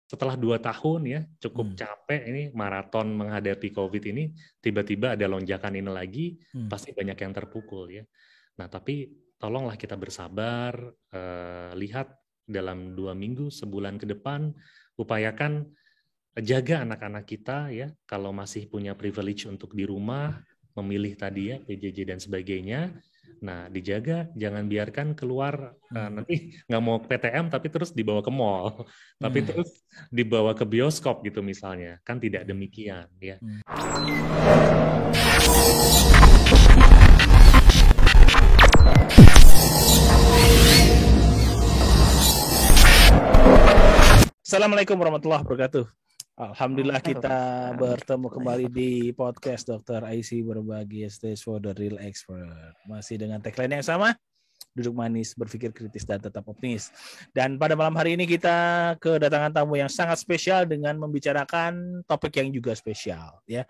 setelah 2 tahun ya cukup capek ini maraton menghadapi COVID ini, tiba-tiba ada lonjakan ini lagi, pasti banyak yang terpukul ya. Nah tapi tolonglah kita bersabar, lihat dalam 2 minggu, sebulan ke depan, upayakan jaga anak-anak kita ya, kalau masih punya privilege untuk di rumah, memilih tadi ya PJJ dan sebagainya. Nah, dijaga, jangan biarkan keluar nanti nggak mau ke PTM tapi terus dibawa ke mall, tapi terus dibawa ke bioskop gitu misalnya, kan tidak demikian ya. Assalamualaikum warahmatullahi wabarakatuh. Alhamdulillah kita bertemu kembali di podcast Dr. IC Berbagi Stage for the Real Expert. Masih dengan tagline yang sama, duduk manis, berpikir kritis, dan tetap optimis. Dan pada malam hari ini kita kedatangan tamu yang sangat spesial dengan membicarakan topik yang juga spesial. Ya,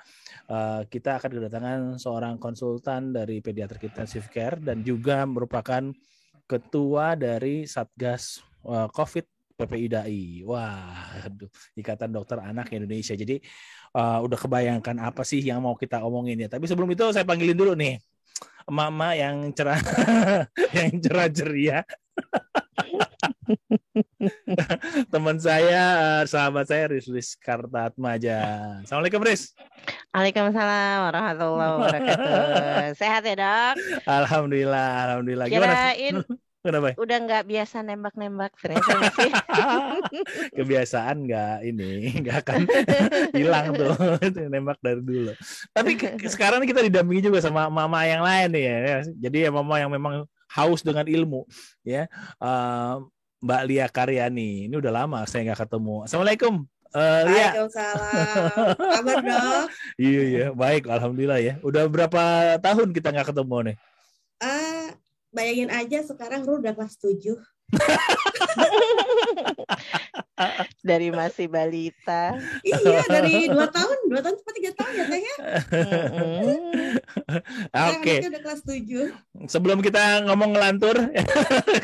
kita akan kedatangan seorang konsultan dari Pediatric Intensive Care dan juga merupakan ketua dari Satgas COVID PPIDAI. Wah, Ikatan Dokter Anak Indonesia. Jadi udah kebayangkan apa sih yang mau kita omongin ya. Tapi sebelum itu saya panggilin dulu nih emak-emak yang cerah yang cerah ceria. Teman saya, sahabat saya Riz Kartatmaja. Assalamualaikum Riz. Waalaikumsalam warahmatullahi wabarakatuh. Sehat ya dok? Alhamdulillah. Kirain kenapa? Udah nggak biasa nembak-nembak, ternyata masih. Kebiasaan nggak akan hilang tuh nembak dari dulu. Tapi sekarang kita didampingi juga sama mama yang lain nih ya. Jadi ya mama yang memang haus dengan ilmu ya. Mbak Lia Karyani. Ini udah lama saya nggak ketemu. Assalamualaikum. Waalaikumsalam. Kabar dok? Iya, baik. Alhamdulillah ya. Udah berapa tahun kita nggak ketemu nih? Bayangin aja sekarang Ru udah kelas 7. Dari masih balita. Iya, dari 2 tahun sampai 3 tahun ya teh ya. Oke. Udah kelas 7. Sebelum kita ngomong ngelantur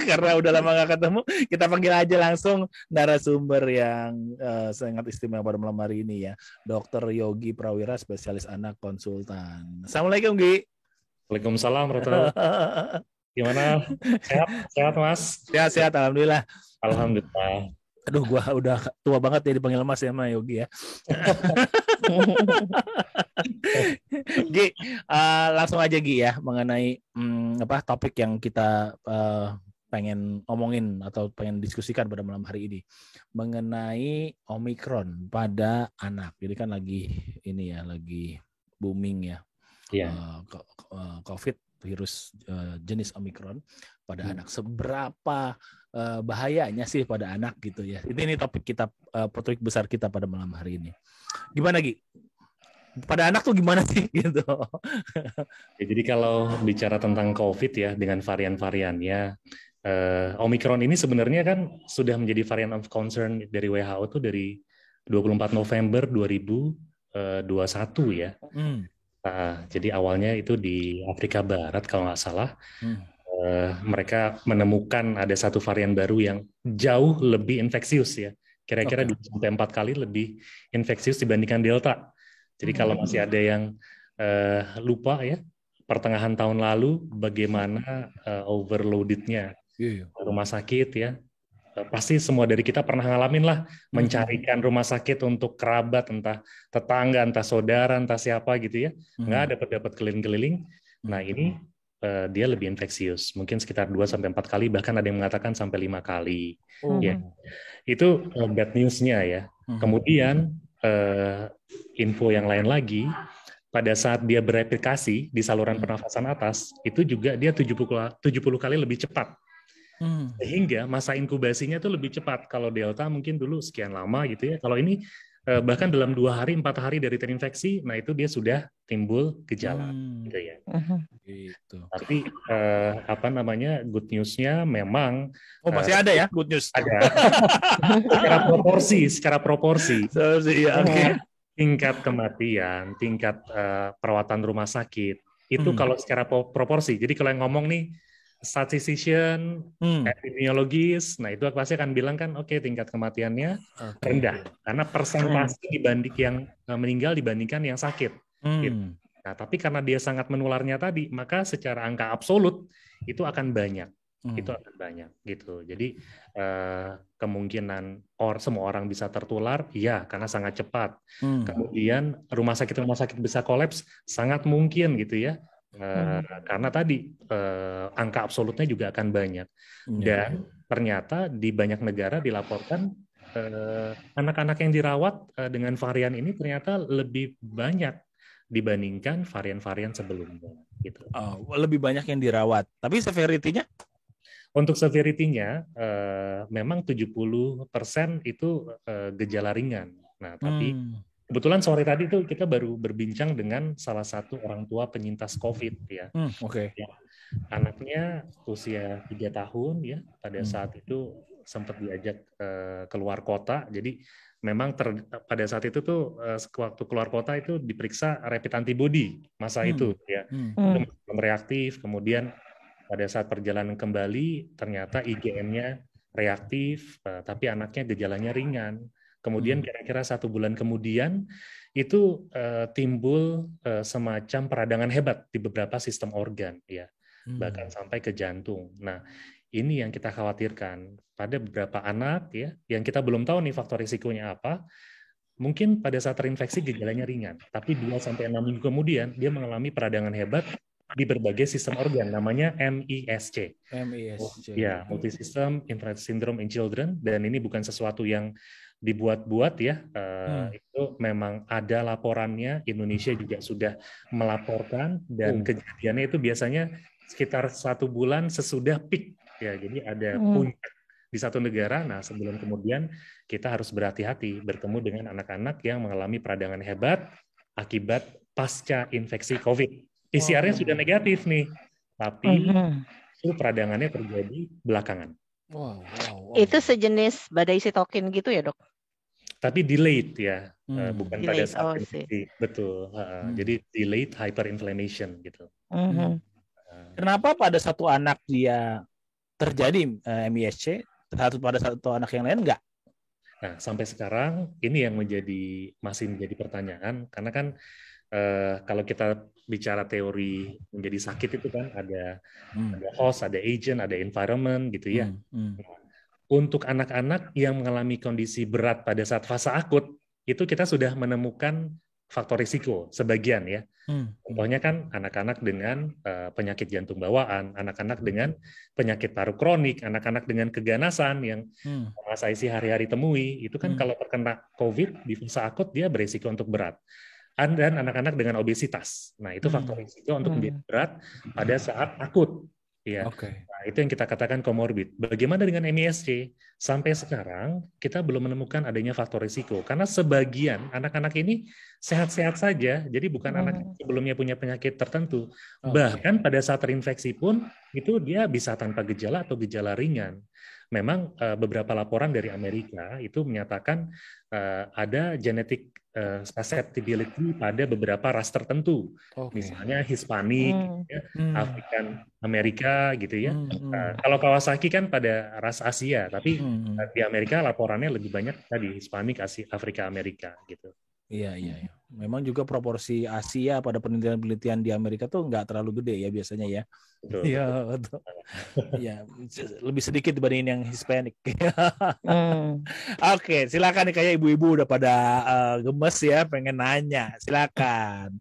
karena udah lama gak ketemu, kita panggil aja langsung narasumber yang sangat istimewa pada malam hari ini ya. Dr. Yogi Prawira, spesialis anak konsultan. Assalamualaikum Gi. Waalaikumsalam warahmatullahi wabarakatuh. Gimana? Sehat Mas? Sehat, alhamdulillah. Alhamdulillah. Aduh, gua udah tua banget ya dipanggil Mas ya sama Yogi ya. Gi, langsung aja Gi ya mengenai topik yang kita pengen omongin atau pengen diskusikan pada malam hari ini mengenai Omicron pada anak. Jadi kan lagi booming ya. Yeah. COVID virus jenis Omicron pada anak. Seberapa bahayanya sih pada anak gitu ya. Ini topik besar kita pada malam hari ini. Gimana Gi? Pada anak tuh gimana sih gitu? Ya, jadi kalau bicara tentang COVID ya dengan varian-variannya, Omicron ini sebenarnya kan sudah menjadi varian of concern dari WHO tuh dari 24 November 2021 ya. Nah, jadi awalnya itu di Afrika Barat kalau nggak salah, mereka menemukan ada satu varian baru yang jauh lebih infeksius ya, kira-kira 2-4 kali lebih infeksius dibandingkan Delta. Jadi kalau masih ada yang lupa ya, pertengahan tahun lalu bagaimana overloaded-nya rumah sakit ya. Pasti semua dari kita pernah ngalamin lah mencarikan rumah sakit untuk kerabat, entah tetangga, entah saudara, entah siapa gitu ya, nggak dapat keliling-keliling. Nah ini dia lebih infeksius, mungkin sekitar 2-4 kali, bahkan ada yang mengatakan sampai 5 kali. Ya, itu bad news-nya ya. Kemudian info yang lain lagi, pada saat dia bereplikasi di saluran pernafasan atas, itu juga dia 70 kali lebih cepat. Sehingga masa inkubasinya tuh lebih cepat. Kalau Delta mungkin dulu sekian lama gitu ya. Kalau ini bahkan dalam 2 hari, 4 hari dari terinfeksi, nah itu dia sudah timbul gejala gitu ya. Gitu. Tapi good news-nya memang masih ada ya good news. Ada. secara proporsi. Tingkat kematian, tingkat perawatan rumah sakit itu kalau secara proporsi. Jadi kalau yang ngomong nih statistician, epidemiologis, nah itu pasti akan bilang kan, oke, tingkat kematiannya rendah karena persentase dibanding yang meninggal dibandingkan yang sakit. Gitu. Nah, tapi karena dia sangat menularnya tadi, maka secara angka absolut itu akan banyak. Itu akan banyak gitu. Jadi kemungkinan semua orang bisa tertular, iya, karena sangat cepat. Kemudian rumah sakit bisa kolaps, sangat mungkin gitu ya. Karena tadi angka absolutnya juga akan banyak. Dan ternyata di banyak negara dilaporkan anak-anak yang dirawat dengan varian ini ternyata lebih banyak dibandingkan varian-varian sebelumnya. Gitu. Lebih banyak yang dirawat. Tapi severity-nya? Untuk severity-nya memang 70% itu gejala ringan. Nah, tapi kebetulan sore tadi tuh kita baru berbincang dengan salah satu orang tua penyintas COVID ya. Ya, anaknya usia 3 tahun ya, pada saat itu sempat diajak keluar kota. Jadi memang pada saat itu tuh waktu keluar kota itu diperiksa rapid antibody masa itu ya. Itu belum reaktif, kemudian pada saat perjalanan kembali ternyata IgM-nya reaktif, tapi anaknya gejalanya ringan. Kemudian kira-kira 1 bulan kemudian itu timbul semacam peradangan hebat di beberapa sistem organ, ya, bahkan sampai ke jantung. Nah, ini yang kita khawatirkan pada beberapa anak, ya, yang kita belum tahu nih faktor risikonya apa. Mungkin pada saat terinfeksi gejalanya ringan, tapi 2-6 minggu kemudian dia mengalami peradangan hebat di berbagai sistem organ, namanya MISC. Ya, Multisystem Inflammatory Syndrome in Children, dan ini bukan sesuatu yang dibuat-buat ya. Itu memang ada laporannya, Indonesia juga sudah melaporkan, dan kejadiannya itu biasanya sekitar 1 bulan sesudah peak. Ya, jadi ada puncak di satu negara. Nah, sebelum kemudian kita harus berhati-hati bertemu dengan anak-anak yang mengalami peradangan hebat akibat pasca infeksi COVID. PCR-nya sudah negatif nih, tapi itu peradangannya terjadi belakangan. Itu sejenis badai sitokin gitu ya, Dok? Tapi delayed ya, bukan delayed. pada saat infeksi. Betul. Jadi delayed hyperinflammation gitu. Kenapa pada satu anak dia terjadi MISC, pada satu anak yang lain enggak? Nah, sampai sekarang ini yang masih menjadi pertanyaan, karena kan kalau kita bicara teori menjadi sakit itu kan ada host, ada agent, ada environment gitu ya. Untuk anak-anak yang mengalami kondisi berat pada saat fase akut, itu kita sudah menemukan faktor risiko sebagian ya. Contohnya kan anak-anak dengan penyakit jantung bawaan, anak-anak dengan penyakit paru kronik, anak-anak dengan keganasan yang Mas Aisy hari-hari temui, itu kan kalau terkena COVID di fase akut dia berisiko untuk berat. Dan anak-anak dengan obesitas. Nah, itu faktor risiko untuk menjadi berat pada saat akut. Ya. Nah, itu yang kita katakan komorbid. Bagaimana dengan MISC? Sampai sekarang kita belum menemukan adanya faktor risiko karena sebagian anak-anak ini sehat-sehat saja. Jadi bukan anak yang sebelumnya punya penyakit tertentu. Bahkan pada saat terinfeksi pun itu dia bisa tanpa gejala atau gejala ringan. Memang beberapa laporan dari Amerika itu menyatakan ada genetic susceptibility pada beberapa ras tertentu, misalnya Hispanik, African Amerika gitu ya. Kalau Kawasaki kan pada ras Asia, tapi di Amerika laporannya lebih banyak tadi Hispanik, Afrika Amerika gitu. Iya. Memang juga proporsi Asia pada penelitian-penelitian di Amerika tuh nggak terlalu gede ya biasanya ya. Iya, betul. Ya, lebih sedikit dibandingin yang Hispanic. Oke, silakan nih, kayak ibu-ibu udah pada gemes ya, pengen nanya. Silakan.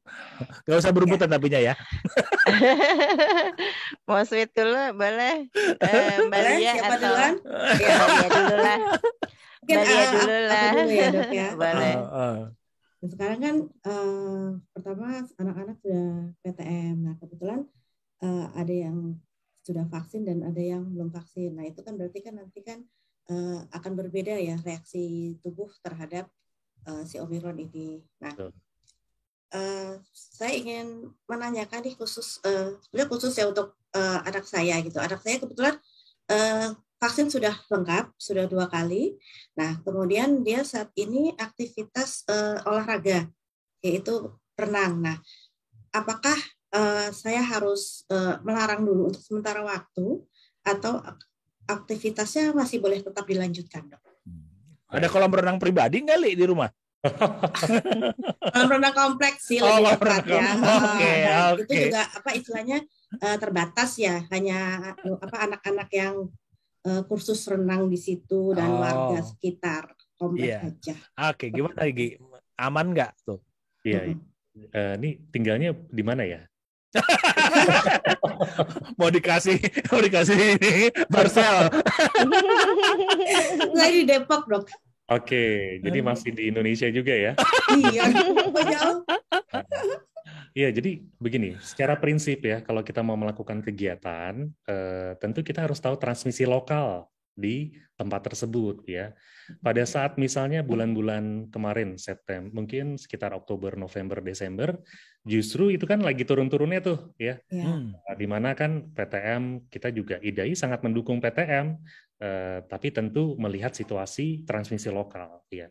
Gak usah berebutan tapinya ya. Mau sweet dulu boleh? Mbak Lia siapa atau duluan? Mbak Lia dulu lah. Mungkin Mbak Lia dulu aku lah. dulu ya, Dok ya. Boleh. Nah, sekarang kan pertama anak-anak sudah PTM. Nah, kebetulan ada yang sudah vaksin dan ada yang belum vaksin. Nah, itu kan berarti kan nanti kan akan berbeda ya reaksi tubuh terhadap si Omicron ini. Nah, saya ingin menanyakan nih khusus ya untuk anak saya gitu. Anak saya kebetulan vaksin sudah lengkap, sudah 2 kali. Nah, kemudian dia saat ini aktivitas olahraga, yaitu renang. Nah, apakah saya harus melarang dulu untuk sementara waktu atau aktivitasnya masih boleh tetap dilanjutkan, Dok? Ada kolam renang pribadi nggak, Li, di rumah? Kolam renang kompleks sih lebih tepat ya. Oke. Itu juga istilahnya terbatas ya, hanya anak-anak yang kursus renang di situ dan warga sekitar kompleks aja. Oke, gimana lagi? Aman nggak tuh? Iya. Ini tinggalnya di mana ya? mau dikasih ini parcel. Saya di Depok, Dok. Oke, jadi masih di Indonesia juga ya? Iya, jauh. Iya, jadi begini, secara prinsip ya, kalau kita mau melakukan kegiatan, tentu kita harus tahu transmisi lokal di tempat tersebut ya. Pada saat misalnya bulan-bulan kemarin, September, mungkin sekitar Oktober, November, Desember, justru itu kan lagi turun-turunnya tuh ya. Di mana kan PTM, kita juga IDAI sangat mendukung PTM, tapi tentu melihat situasi transmisi lokal ya.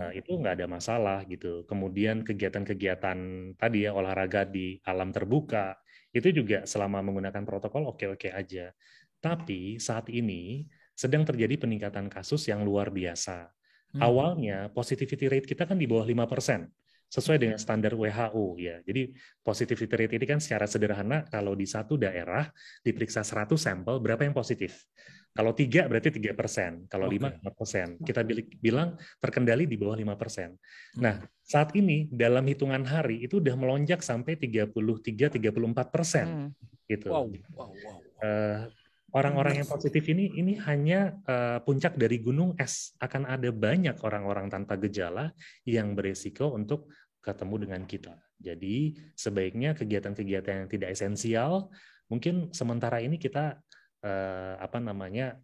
Itu nggak ada masalah gitu. Kemudian kegiatan-kegiatan tadi ya, olahraga di alam terbuka, itu juga selama menggunakan protokol oke-oke aja. Tapi saat ini sedang terjadi peningkatan kasus yang luar biasa. Awalnya positivity rate kita kan di bawah 5%, sesuai dengan standar WHO ya. Jadi positivity rate ini kan secara sederhana kalau di satu daerah diperiksa 100 sampel, berapa yang positif? Kalau 3 berarti 3%, kalau 5 5%. Kita bilang terkendali di bawah 5%. Nah, saat ini dalam hitungan hari itu udah melonjak sampai 33-34%. Gitu. Wow. Orang-orang yang positif ini hanya puncak dari gunung es. Akan ada banyak orang-orang tanpa gejala yang beresiko untuk ketemu dengan kita. Jadi sebaiknya kegiatan-kegiatan yang tidak esensial mungkin sementara ini kita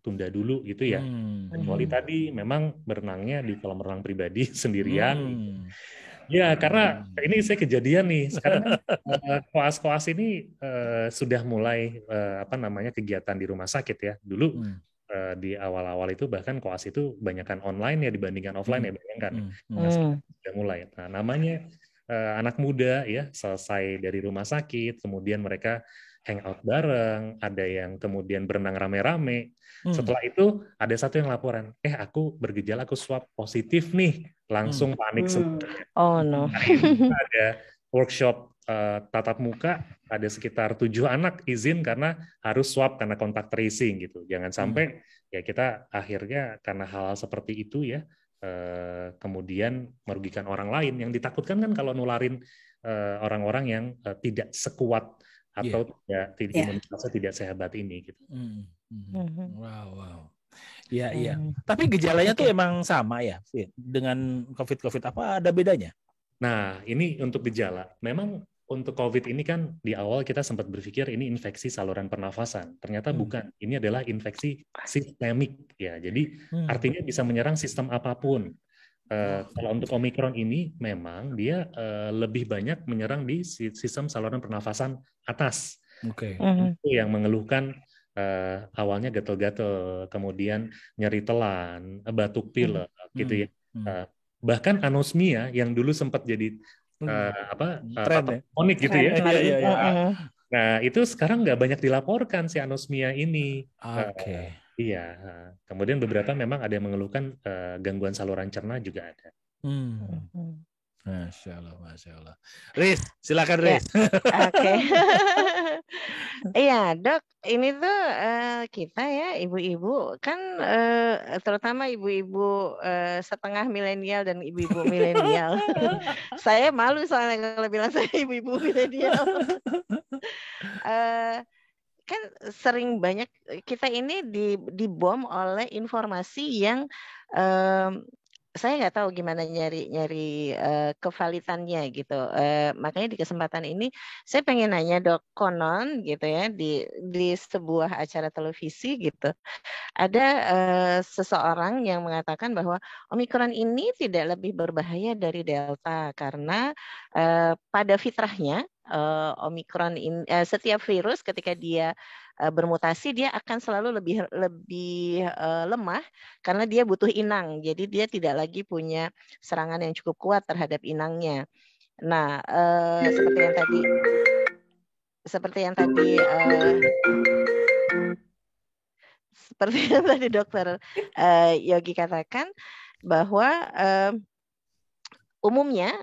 tunda dulu gitu ya. Kecuali tadi memang berenangnya di kolam renang pribadi sendirian. Ya, karena ini saya kejadian nih. Sekarang kan koas-koas ini sudah mulai kegiatan di rumah sakit ya. Dulu di awal-awal itu bahkan koas itu banyakkan online ya dibandingkan offline ya, bayangkan. Sudah mulai. Nah, namanya anak muda ya, selesai dari rumah sakit, kemudian mereka hangout bareng, ada yang kemudian berenang rame-rame. Setelah itu ada satu yang laporan, aku bergejala, aku swab positif nih, langsung panik semua. Oh no. Hari ini ada workshop tatap muka, ada sekitar 7 anak izin karena harus swab karena kontak tracing gitu. Jangan sampai ya kita akhirnya karena hal-hal seperti itu ya, kemudian merugikan orang lain. Yang ditakutkan kan kalau nularin orang-orang yang tidak sekuat atau imunitasnya tidak sehebat ini gitu. Wow. Iya. Tapi gejalanya tuh emang sama ya, Fit? Dengan COVID apa ada bedanya? Nah, ini untuk gejala. Memang untuk COVID ini kan di awal kita sempat berpikir ini infeksi saluran pernafasan. Ternyata bukan. Ini adalah infeksi sistemik ya. Jadi artinya bisa menyerang sistem apapun. Kalau untuk Omikron ini memang dia lebih banyak menyerang di sistem saluran pernafasan atas. Itu yang mengeluhkan awalnya gatal-gatal, kemudian nyeri telan, batuk pilek, gitu ya. Bahkan anosmia yang dulu sempat jadi kronik gitu ya. Nah, itu sekarang nggak banyak dilaporkan si anosmia ini. Iya, kemudian beberapa memang ada yang mengeluhkan gangguan saluran cerna juga ada. Masya Allah. Riz, silakan Riz. Oke. Iya, Dok, ini tuh kita ya ibu-ibu kan terutama ibu-ibu setengah milenial dan ibu-ibu milenial. Saya malu soalnya kalau bilang saya ibu-ibu milenial. Kan sering banyak kita ini dibom oleh informasi yang saya nggak tahu gimana nyari kevalitannya gitu. Makanya di kesempatan ini saya pengen nanya, Dok, konon gitu ya di sebuah acara televisi gitu ada seseorang yang mengatakan bahwa Omikron ini tidak lebih berbahaya dari Delta karena pada fitrahnya Omikron ini setiap virus ketika dia bermutasi dia akan selalu lebih lemah karena dia butuh inang. Jadi dia tidak lagi punya serangan yang cukup kuat terhadap inangnya. Nah, seperti yang tadi seperti yang tadi Dokter Yogi katakan bahwa umumnya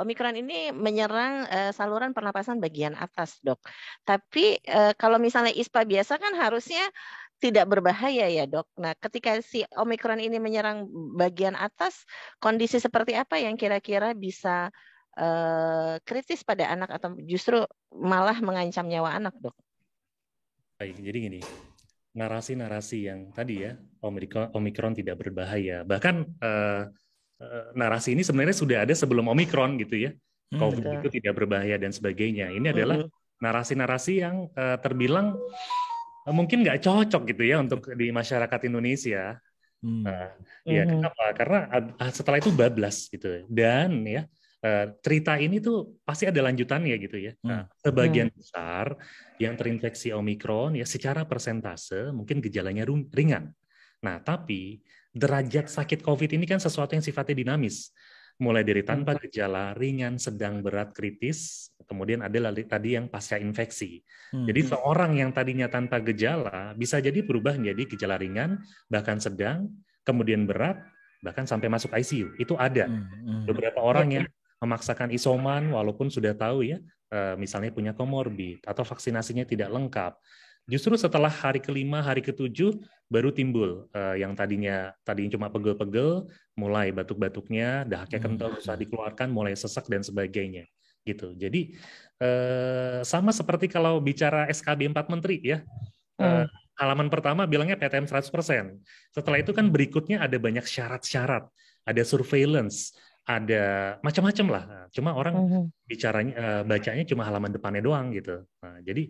Omikron ini menyerang saluran pernapasan bagian atas, Dok. Tapi kalau misalnya ISPA biasa kan harusnya tidak berbahaya ya, Dok. Nah, ketika si Omikron ini menyerang bagian atas, kondisi seperti apa yang kira-kira bisa kritis pada anak atau justru malah mengancam nyawa anak, Dok? Baik, jadi gini, narasi-narasi yang tadi ya, Omikron tidak berbahaya. Bahkan narasi ini sebenarnya sudah ada sebelum Omikron gitu ya. COVID itu tidak berbahaya dan sebagainya. Ini adalah narasi-narasi yang terbilang mungkin nggak cocok gitu ya untuk di masyarakat Indonesia. Ya kenapa? Karena setelah itu bablas gitu. Dan ya cerita ini tuh pasti ada lanjutannya gitu ya. Nah, sebagian besar yang terinfeksi Omikron ya secara persentase mungkin gejalanya ringan. Nah, tapi derajat sakit COVID ini kan sesuatu yang sifatnya dinamis. Mulai dari tanpa gejala, ringan, sedang, berat, kritis, kemudian ada tadi yang pasca infeksi. Jadi seorang yang tadinya tanpa gejala bisa jadi berubah menjadi gejala ringan, bahkan sedang, kemudian berat, bahkan sampai masuk ICU. Itu ada. Beberapa orang yang memaksakan isoman walaupun sudah tahu ya, misalnya punya komorbid atau vaksinasinya tidak lengkap. Justru setelah hari ke-5, hari ke-7 baru timbul yang tadinya cuma pegel-pegel, mulai batuk-batuknya, dahaknya kental, susah dikeluarkan, mulai sesak dan sebagainya. Gitu. Jadi sama seperti kalau bicara SKB 4 Menteri ya. Halaman pertama bilangnya PTM 100%. Setelah itu kan berikutnya ada banyak syarat-syarat, ada surveillance, ada macam-macam lah. Cuma orang bacanya cuma halaman depannya doang gitu. Nah, jadi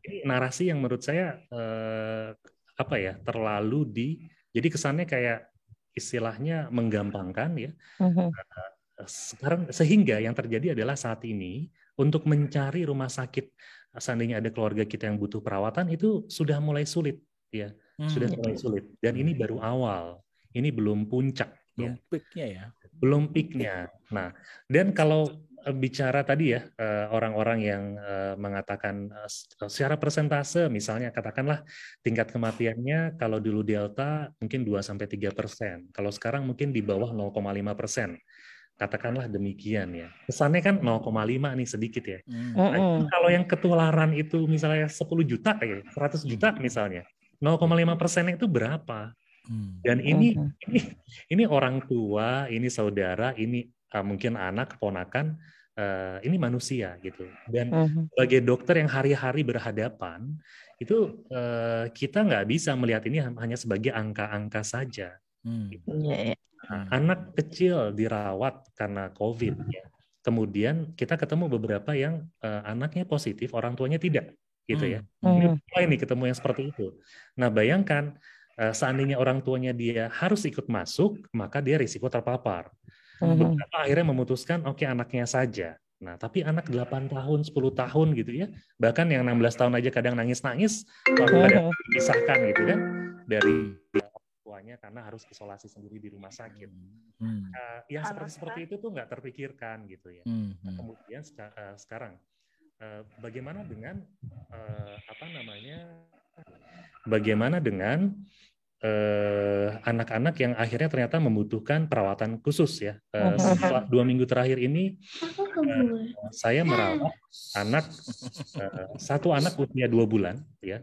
ini narasi yang menurut saya terlalu jadi kesannya kayak istilahnya menggampangkan ya. Sekarang sehingga yang terjadi adalah saat ini untuk mencari rumah sakit seandainya ada keluarga kita yang butuh perawatan itu sudah mulai sulit ya. Sudah mulai sulit dan ini baru awal. Ini belum puncak. Belum peaknya ya. Belum peaknya. Nah, dan kalau bicara tadi ya orang-orang yang mengatakan secara persentase, misalnya katakanlah tingkat kematiannya kalau dulu Delta mungkin 2-3%, kalau sekarang mungkin di bawah 0,5%. Katakanlah demikian ya. Kesannya kan 0,5 nih sedikit ya. Nah, kalau yang ketularan itu misalnya 10 juta ya, 100 juta misalnya, 0,5% itu berapa? Dan ini orang tua, ini saudara, ini mungkin anak, keponakan, ini manusia gitu. Dan sebagai dokter yang hari-hari berhadapan, itu kita nggak bisa melihat ini hanya sebagai angka-angka saja. Gitu. Nah, anak kecil dirawat karena COVID, ya. Kemudian kita ketemu beberapa yang anaknya positif, orang tuanya tidak, gitu ya. Ini ketemu yang seperti itu. Nah, bayangkan. Seandainya orang tuanya dia harus ikut masuk, maka dia risiko terpapar. Beberapa akhirnya memutuskan, oke, anaknya saja. Nah, tapi anak 8 tahun, 10 tahun gitu ya, bahkan yang 16 tahun aja kadang nangis-nangis, kalau ada dipisahkan gitu kan, dari orang tuanya karena harus isolasi sendiri di rumah sakit. Yang seperti itu tuh nggak terpikirkan gitu ya. Nah, kemudian sekarang, bagaimana dengan bagaimana dengan anak-anak yang akhirnya ternyata membutuhkan perawatan khusus ya. Setelah 2 minggu terakhir ini saya merawat satu anak usia 2 bulan ya.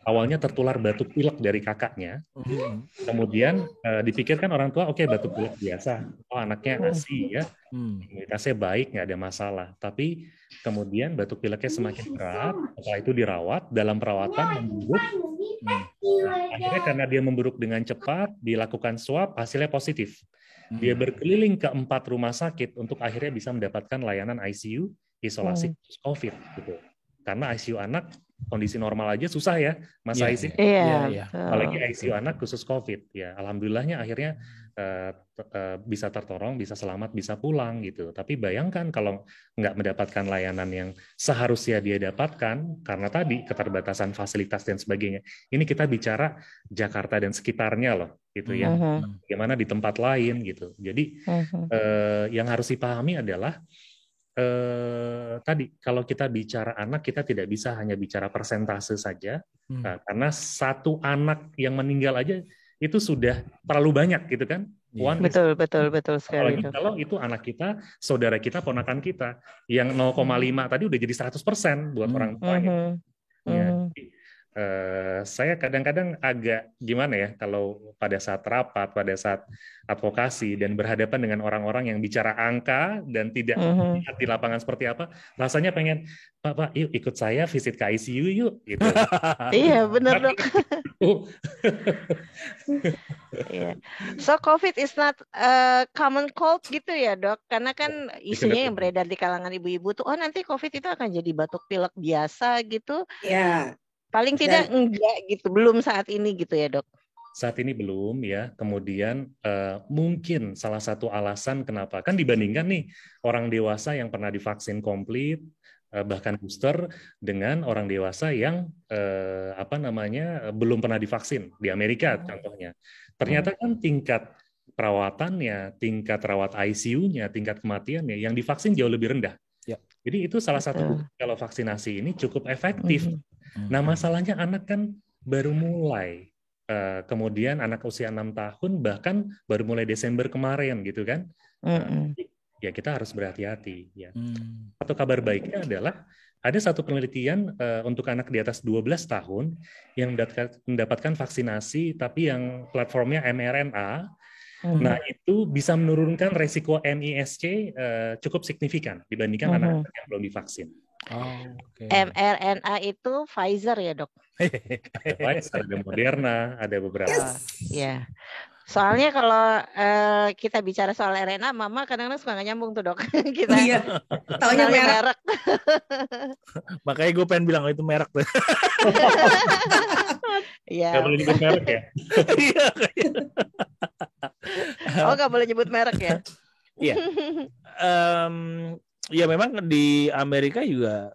Awalnya tertular batuk pilek dari kakaknya. Kemudian dipikirkan orang tua, oke, batuk pilek biasa. Oh, anaknya ASI ya. Imunitasnya baik, nggak ada masalah. Tapi kemudian batuk pileknya semakin berat. Setelah itu dirawat, dalam perawatan memburuk. Akhirnya karena dia memburuk dengan cepat, dilakukan swab, hasilnya positif. Dia berkeliling ke 4 rumah sakit untuk akhirnya bisa mendapatkan layanan ICU, isolasi khusus COVID. Gitu. Karena ICU anak, kondisi normal aja susah ya, masa ICU. Apalagi ICU anak khusus COVID. Ya, alhamdulillahnya akhirnya bisa tertolong, bisa selamat, bisa pulang gitu. Tapi bayangkan kalau nggak mendapatkan layanan yang seharusnya dia dapatkan, karena tadi keterbatasan fasilitas dan sebagainya. Ini kita bicara Jakarta dan sekitarnya loh, gitu ya. Bagaimana di tempat lain gitu. Jadi yang harus dipahami adalah tadi kalau kita bicara anak, kita tidak bisa hanya bicara persentase saja, karena satu anak yang meninggal aja itu sudah terlalu banyak gitu kan. Betul sekali. Apalagi kalau itu anak kita, saudara kita, ponakan kita, yang 0,5 tadi udah jadi 100% buat orang tuanya. Ya, saya kadang-kadang agak gimana ya kalau pada saat rapat, pada saat advokasi dan berhadapan dengan orang-orang yang bicara angka dan tidak lihat di lapangan seperti apa, rasanya pengen, Pak, yuk ikut saya visit ke ICU yuk, gitu. Iya benar dok. So COVID is not a common cold gitu ya dok, karena kan isunya yang beredar di kalangan ibu-ibu tuh, oh nanti COVID itu akan jadi batuk pilek biasa gitu. Ya. Paling tidak enggak gitu, belum saat ini gitu ya dok. Saat ini belum ya. Kemudian mungkin salah satu alasan kenapa kan dibandingkan nih orang dewasa yang pernah divaksin komplit bahkan booster dengan orang dewasa yang belum pernah divaksin di Amerika contohnya. Ternyata kan tingkat perawatannya, tingkat rawat ICU-nya, tingkat kematiannya yang divaksin jauh lebih rendah. Ya. Jadi itu salah satu kalau vaksinasi ini cukup efektif. Nah masalahnya anak kan baru mulai. Kemudian anak usia 6 tahun bahkan baru mulai Desember kemarin gitu kan. Ya kita harus berhati-hati ya. Satu kabar baiknya adalah ada satu penelitian untuk anak di atas 12 tahun yang mendapatkan vaksinasi tapi yang platformnya mRNA. Nah itu bisa menurunkan resiko MISC cukup signifikan dibandingkan anak-anak yang belum divaksin. mRNA itu Pfizer ya dok? Ada Pfizer, ada Moderna, ada beberapa. Ya. Soalnya kalau kita bicara soal RNA, Mama kadang-kadang suka nggak nyambung tuh dok. Kita taunya merek. Makanya gue pengen bilang itu merek tuh. Iya. Gak boleh nyebut merek ya? Oh nggak boleh nyebut merek ya? Iya. Ya memang di Amerika juga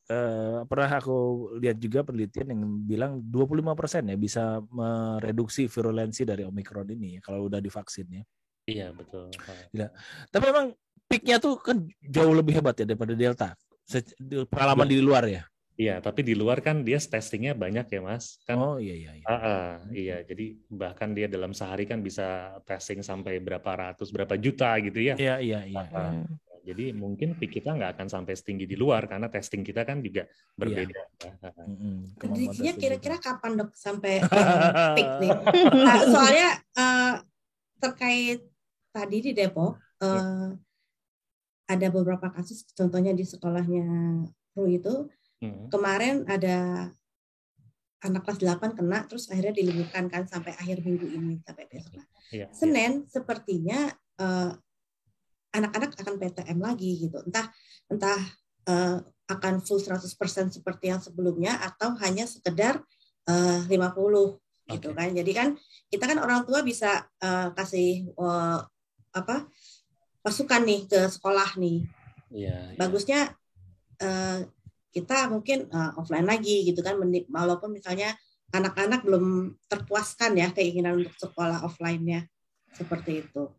pernah aku lihat juga penelitian yang bilang 25% ya bisa mereduksi virulensi dari Omikron ini kalau udah divaksin ya. Iya betul. Gila. Tapi memang peak-nya tuh kan jauh lebih hebat ya daripada Delta. Pengalaman di luar ya. Iya, tapi di luar kan dia testingnya banyak ya mas. Kan, iya. Iya, jadi bahkan dia dalam sehari kan bisa testing sampai berapa ratus, berapa juta gitu ya. Iya. Jadi mungkin peak kita nggak akan sampai setinggi di luar karena testing kita kan juga berbeda. Prediksinya kira-kira kapan dok sampai peak nih? Soalnya terkait tadi di Depok ada beberapa kasus, contohnya di sekolahnya Ru itu kemarin ada anak kelas 8 kena, terus akhirnya diliburkan kan sampai akhir minggu ini sampai besok. Senin sepertinya anak-anak akan PTM lagi gitu. Entah akan full 100% seperti yang sebelumnya atau hanya sekedar 50 gitu kan. Jadi kan kita kan orang tua bisa kasih masukan nih ke sekolah nih. Bagusnya kita mungkin offline lagi gitu kan, walaupun misalnya anak-anak belum terpuaskan ya keinginan untuk sekolah offline-nya seperti itu.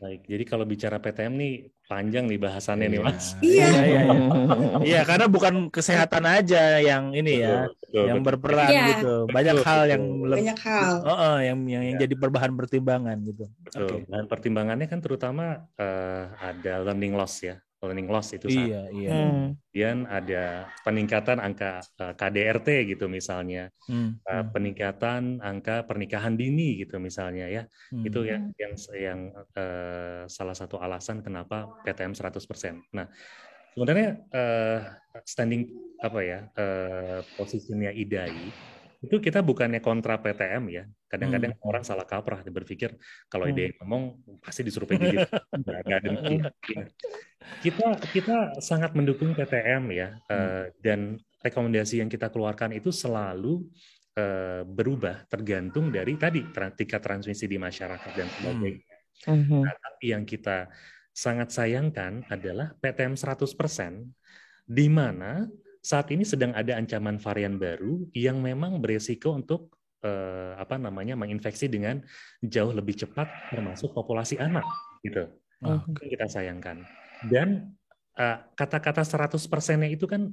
Baik, jadi kalau bicara PTM nih panjang nih bahasannya nih mas. Iya, karena bukan kesehatan aja yang ini ya, yang berperan gitu. Banyak hal yang yang jadi bahan pertimbangan gitu. Betul. Dan pertimbangannya kan terutama ada learning loss ya. Learning loss itu satu. Kemudian ada peningkatan angka KDRT gitu misalnya, peningkatan angka pernikahan dini gitu misalnya ya. Itu yang salah satu alasan kenapa PTM 100%. Nah, sebenarnya standing posisinya IDAI itu kita bukannya kontra PTM ya. Kadang-kadang orang salah kaprah berpikir kalau IDAI ngomong pasti disuruh PJJ. Nggak demikian. Kita sangat mendukung PTM ya, dan rekomendasi yang kita keluarkan itu selalu berubah tergantung dari tadi tingkat transmisi di masyarakat dan sebagainya. Nah, tapi yang kita sangat sayangkan adalah PTM 100%, di mana saat ini sedang ada ancaman varian baru yang memang beresiko untuk menginfeksi dengan jauh lebih cepat termasuk populasi anak gitu. Itu kita sayangkan. Dan kata-kata 100%-nya itu kan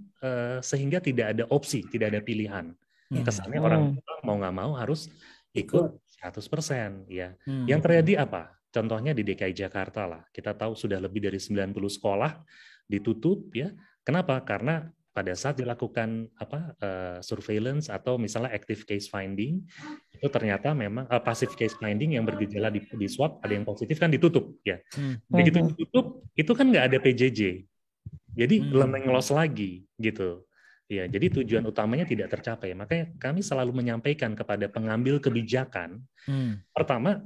sehingga tidak ada opsi, tidak ada pilihan. Kesannya orang tua mau nggak mau harus ikut 100%. Ya. Yang terjadi apa? Contohnya di DKI Jakarta lah. Kita tahu sudah lebih dari 90 sekolah ditutup ya. Kenapa? Karena pada saat dilakukan surveillance atau misalnya active case finding, itu ternyata memang passive case finding yang bergejala di swab ada yang positif kan ditutup ya. Begitu ditutup itu kan nggak ada PJJ, jadi learning loss lagi gitu. Ya, jadi tujuan utamanya tidak tercapai. Makanya kami selalu menyampaikan kepada pengambil kebijakan, pertama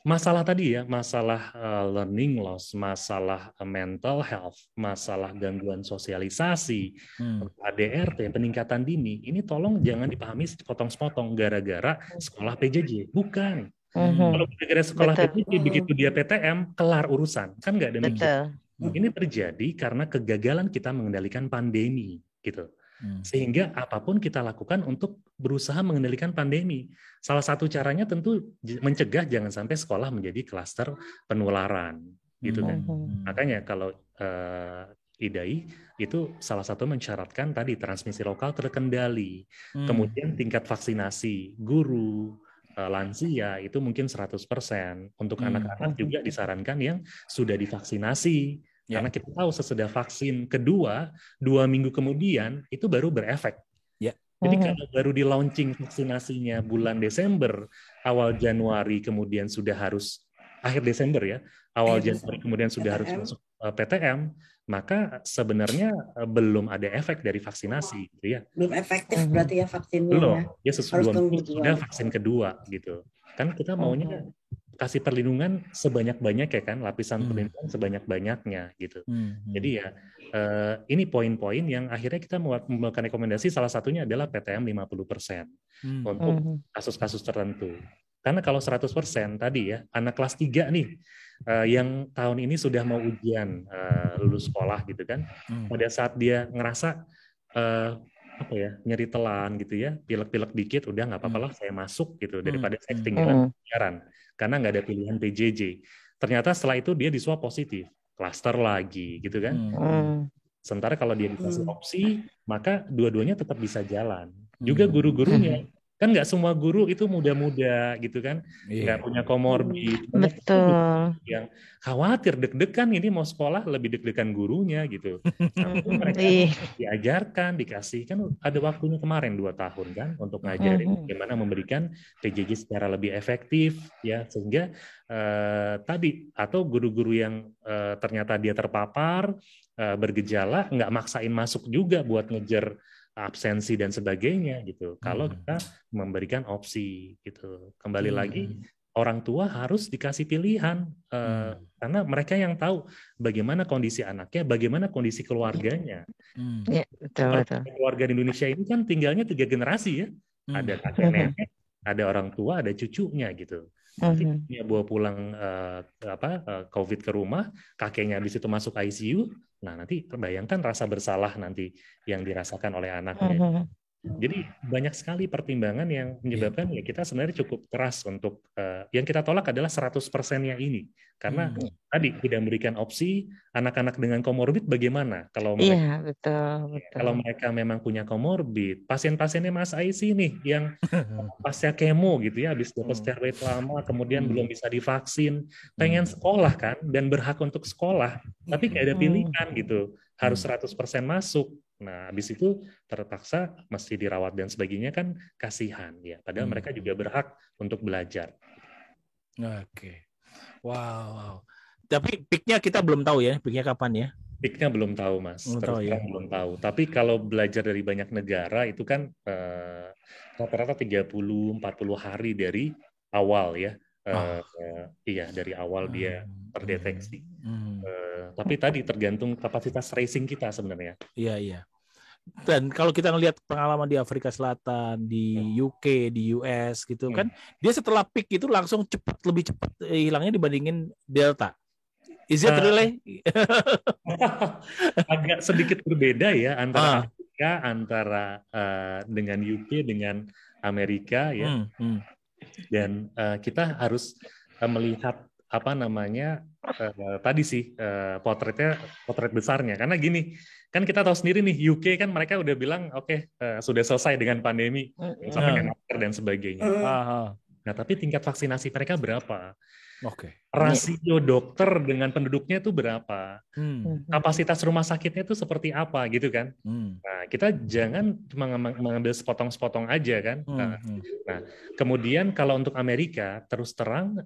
masalah tadi ya, masalah learning loss, masalah mental health, masalah gangguan sosialisasi, ADRT, peningkatan dini, ini tolong jangan dipahami sepotong-sepotong gara-gara sekolah PJJ. Bukan. Kalau gara-gara sekolah PJJ, begitu dia PTM, kelar urusan. Kan nggak demikian. Ini terjadi karena kegagalan kita mengendalikan pandemi, gitu. Sehingga apapun kita lakukan untuk berusaha mengendalikan pandemi. Salah satu caranya tentu mencegah jangan sampai sekolah menjadi klaster penularan, gitu kan. Makanya kalau IDAI itu salah satu mensyaratkan tadi transmisi lokal terkendali, kemudian tingkat vaksinasi guru, lansia itu mungkin 100%. Untuk anak-anak juga disarankan yang sudah divaksinasi. Karena kita tahu sesudah vaksin kedua, 2 minggu kemudian itu baru berefek. Jadi kalau baru di launching vaksinasinya bulan Desember, awal Januari kemudian sudah harus, akhir Desember ya, awal Januari kemudian sudah harus masuk PTM, maka sebenarnya belum ada efek dari vaksinasi. Gitu ya. Belum efektif berarti ya vaksinnya. Belum, ya sudah vaksin kedua gitu. Kan kita maunya kasih perlindungan sebanyak-banyak ya kan, lapisan perlindungan sebanyak-banyaknya gitu. Jadi ya ini poin-poin yang akhirnya kita melakukan rekomendasi, salah satunya adalah PTM 50% untuk kasus-kasus tertentu. Karena kalau 100% tadi ya, anak kelas 3 nih yang tahun ini sudah mau ujian lulus sekolah gitu kan, pada saat dia ngerasa nyeri telan gitu ya, pilek-pilek dikit, udah nggak apa-apa lah saya masuk gitu, daripada saya ketinggalan pelajaran karena nggak ada pilihan PJJ. Ternyata setelah itu dia diswab positif, klaster lagi gitu kan. Sementara kalau dia dikasih opsi, maka dua-duanya tetap bisa jalan. Juga guru-gurunya, kan nggak semua guru itu muda-muda gitu kan, nggak punya komorbid. Betul. Yang khawatir, deg-degan ini mau sekolah lebih deg-degan gurunya gitu. Mereka diajarkan, dikasih, kan ada waktunya kemarin 2 tahun kan untuk ngajarin bagaimana memberikan PJJ secara lebih efektif ya, sehingga tadi atau guru-guru yang ternyata dia terpapar bergejala nggak maksain masuk juga buat ngejar absensi dan sebagainya gitu. Kalau kita memberikan opsi gitu. Kembali lagi orang tua harus dikasih pilihan karena mereka yang tahu bagaimana kondisi anaknya, bagaimana kondisi keluarganya. Ya, betul. Keluarga di Indonesia ini kan tinggalnya 3 generasi ya. Ada kakek nenek, ada orang tua, ada cucunya gitu. Nanti dia bawa pulang COVID ke rumah, kakeknya habis itu masuk ICU. Nah, nanti bayangkan rasa bersalah nanti yang dirasakan oleh anaknya. Jadi banyak sekali pertimbangan yang menyebabkan ya kita sebenarnya cukup keras untuk yang kita tolak adalah 100%-nya ini. Karena tadi tidak memberikan opsi anak-anak dengan komorbid bagaimana kalau mereka, betul. Kalau mereka memang punya komorbid, pasien-pasiennya Mas Aisy nih yang pasca kemo gitu ya, habis dapat steroid lama kemudian belum bisa divaksin, pengen sekolah kan dan berhak untuk sekolah, tapi nggak ada pilihan gitu, harus 100% masuk. Nah, habis itu terpaksa mesti dirawat dan sebagainya, kan kasihan ya. Padahal mereka juga berhak untuk belajar. Oke. Wow. Tapi peak-nya kita belum tahu ya, peak-nya kapan ya? Peak-nya belum tahu, Mas. Belum tahu. Tapi kalau belajar dari banyak negara itu kan rata-rata 30-40 hari dari awal ya. Iya, dari awal dia terdeteksi. Tapi tadi tergantung kapasitas tracing kita sebenarnya. Iya. Dan kalau kita ngelihat pengalaman di Afrika Selatan, di UK, di US gitu kan, dia setelah peak itu langsung lebih cepat hilangnya dibandingin Delta. Is it really? Agak sedikit berbeda ya antara Afrika, antara dengan UK, dengan Amerika ya. Dan kita harus melihat apa namanya tadi sih potret besarnya. Karena gini, kan kita tahu sendiri nih UK kan mereka udah bilang oke, sudah selesai dengan pandemi sampai masker dan sebagainya. Nah, tapi tingkat vaksinasi mereka berapa? Oke. Rasio dokter dengan penduduknya itu berapa? Kapasitas rumah sakitnya itu seperti apa gitu kan? Nah, kita jangan cuma mengambil sepotong-sepotong aja kan? Nah, kemudian kalau untuk Amerika, terus terang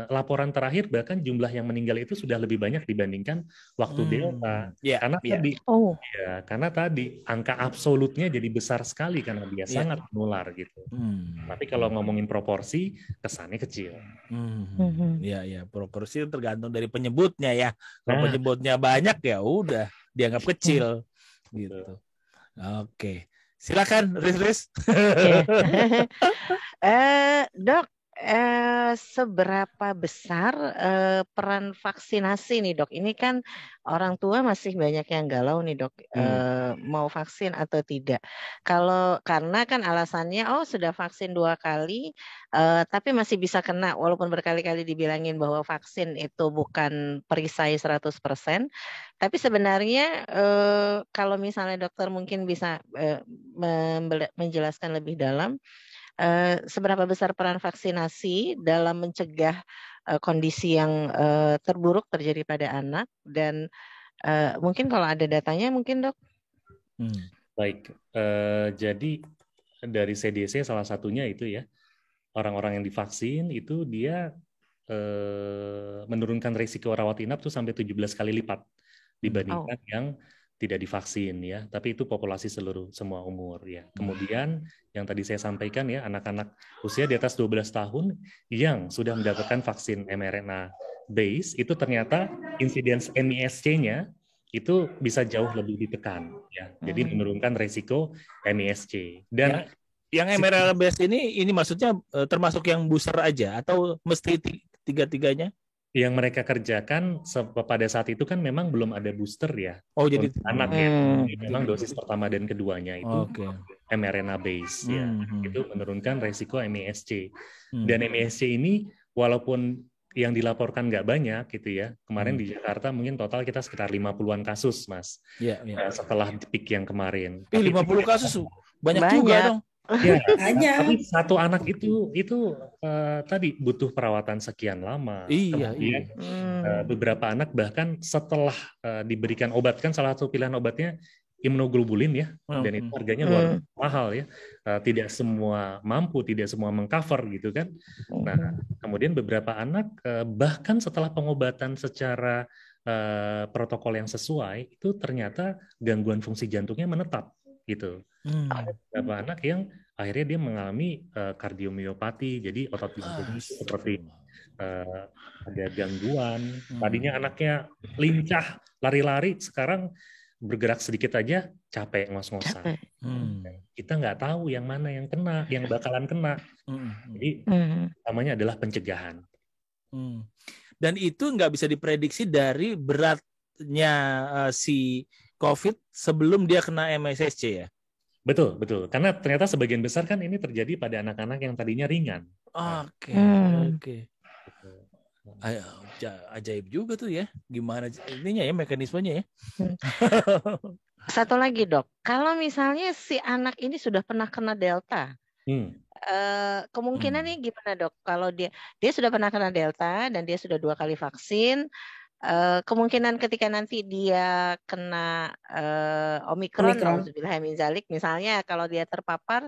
laporan terakhir bahkan jumlah yang meninggal itu sudah lebih banyak dibandingkan waktu Delta. Karena tadi angka absolutnya jadi besar sekali karena dia sangat menular gitu. Tapi kalau ngomongin proporsi, kesannya kecil. Ya, proporsi tergantung dari penyebutnya ya. Kalau penyebutnya banyak ya udah dianggap kecil gitu. Oke. Silakan Riz. Dok, seberapa besar peran vaksinasi nih dok? Ini kan orang tua masih banyak yang galau nih dok, mau vaksin atau tidak. Karena kan alasannya sudah vaksin 2 kali, tapi masih bisa kena walaupun berkali-kali dibilangin bahwa vaksin itu bukan perisai 100%. Tapi sebenarnya kalau misalnya dokter mungkin bisa menjelaskan lebih dalam, seberapa besar peran vaksinasi dalam mencegah kondisi yang terburuk terjadi pada anak dan mungkin kalau ada datanya mungkin dok. Baik, jadi dari CDC salah satunya itu ya, orang-orang yang divaksin itu dia menurunkan risiko rawat inap tuh sampai 17 kali lipat dibandingkan yang tidak divaksin ya, tapi itu populasi semua umur ya. Kemudian yang tadi saya sampaikan ya, anak-anak usia di atas 12 tahun yang sudah mendapatkan vaksin mRNA base itu ternyata insidence MISC-nya itu bisa jauh lebih ditekan ya. Jadi menurunkan risiko MISC. Dan yang mRNA base ini maksudnya termasuk yang booster aja atau mesti tiga-tiganya? Yang mereka kerjakan pada saat itu kan memang belum ada booster ya. Jadi anak ya. Memang dosis pertama dan keduanya itu mRNA base ya. Itu menurunkan resiko MISC. Dan MISC ini walaupun yang dilaporkan nggak banyak gitu ya. Kemarin di Jakarta mungkin total kita sekitar 50-an kasus, Mas. Setelah peak yang kemarin. 50 kasus banyak juga dong. Ya, tapi satu anak itu tadi butuh perawatan sekian lama. Kemudian beberapa anak bahkan setelah diberikan obat, kan salah satu pilihan obatnya imunoglobulin ya, dan itu harganya luar mahal ya. Tidak semua mampu, tidak semua mengcover gitu kan. Nah, kemudian beberapa anak bahkan setelah pengobatan secara protokol yang sesuai itu ternyata gangguan fungsi jantungnya menetap gitu. Ada beberapa anak yang akhirnya dia mengalami kardiomiopati, jadi otot jantungnya seperti ada gangguan. Tadinya anaknya lincah, lari-lari, sekarang bergerak sedikit aja capek ngos-ngosan. Kita nggak tahu yang mana yang kena, yang bakalan kena. Jadi namanya adalah pencegahan. Dan itu nggak bisa diprediksi dari beratnya si COVID sebelum dia kena MSSC ya? Betul. Karena ternyata sebagian besar kan ini terjadi pada anak-anak yang tadinya ringan. Oke. Ajaib juga tuh ya. Gimana ininya ya, mekanismenya ya. Satu lagi dok, kalau misalnya si anak ini sudah pernah kena Delta, kemungkinannya gimana dok? Kalau dia sudah pernah kena Delta dan dia sudah 2 kali vaksin, kemungkinan ketika nanti dia kena Omikron. Misalnya kalau dia terpapar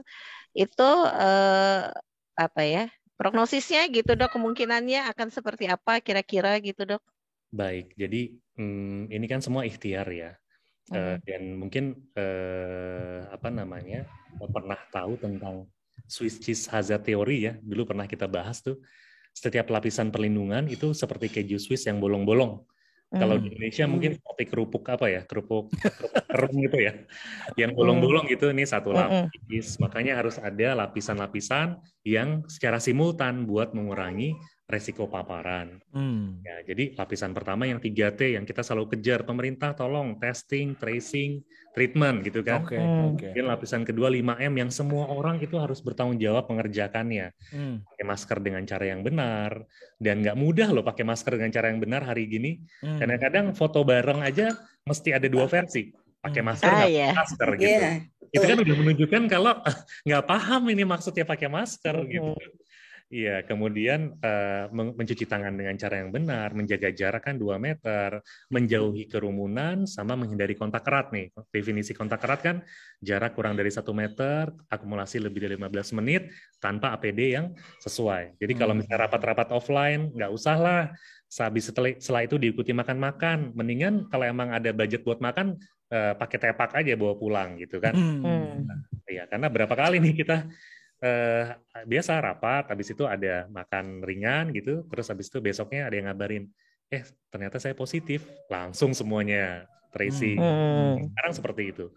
itu prognosisnya gitu dok, kemungkinannya akan seperti apa kira-kira gitu dok? Baik, jadi ini kan semua ikhtiar ya. Dan mungkin pernah tahu tentang Swiss cheese hazard theory ya, dulu pernah kita bahas tuh. Setiap lapisan perlindungan itu seperti keju Swiss yang bolong-bolong. Kalau di Indonesia mungkin seperti kerupuk kering gitu ya, yang bolong-bolong gitu. Ini satu lapis, makanya harus ada lapisan-lapisan yang secara simultan buat mengurangi resiko paparan. Ya, jadi lapisan pertama yang 3T yang kita selalu kejar, pemerintah tolong testing, tracing, treatment gitu kan. Kemudian lapisan kedua 5M yang semua orang itu harus bertanggung jawab mengerjakannya. Pakai masker dengan cara yang benar, dan nggak mudah loh pakai masker dengan cara yang benar hari gini. Kadang-kadang foto bareng aja mesti ada 2 versi, pakai masker nggak pakai masker gitu. Itu kan udah menunjukkan kalau nggak paham ini maksudnya pakai masker gitu. Iya, kemudian mencuci tangan dengan cara yang benar, menjaga jarak kan 2 meter, menjauhi kerumunan, sama menghindari kontak erat nih. Definisi kontak erat kan jarak kurang dari 1 meter, akumulasi lebih dari 15 menit, tanpa APD yang sesuai. Jadi kalau misalnya rapat-rapat offline, nggak usah lah. Sehabis setelah itu diikuti makan-makan. Mendingan kalau emang ada budget buat makan, pakai tepak aja bawa pulang gitu kan. Iya, karena berapa kali nih kita biasa rapat, habis itu ada makan ringan gitu, terus habis itu besoknya ada yang ngabarin, ternyata saya positif, langsung semuanya tracing. Sekarang seperti itu.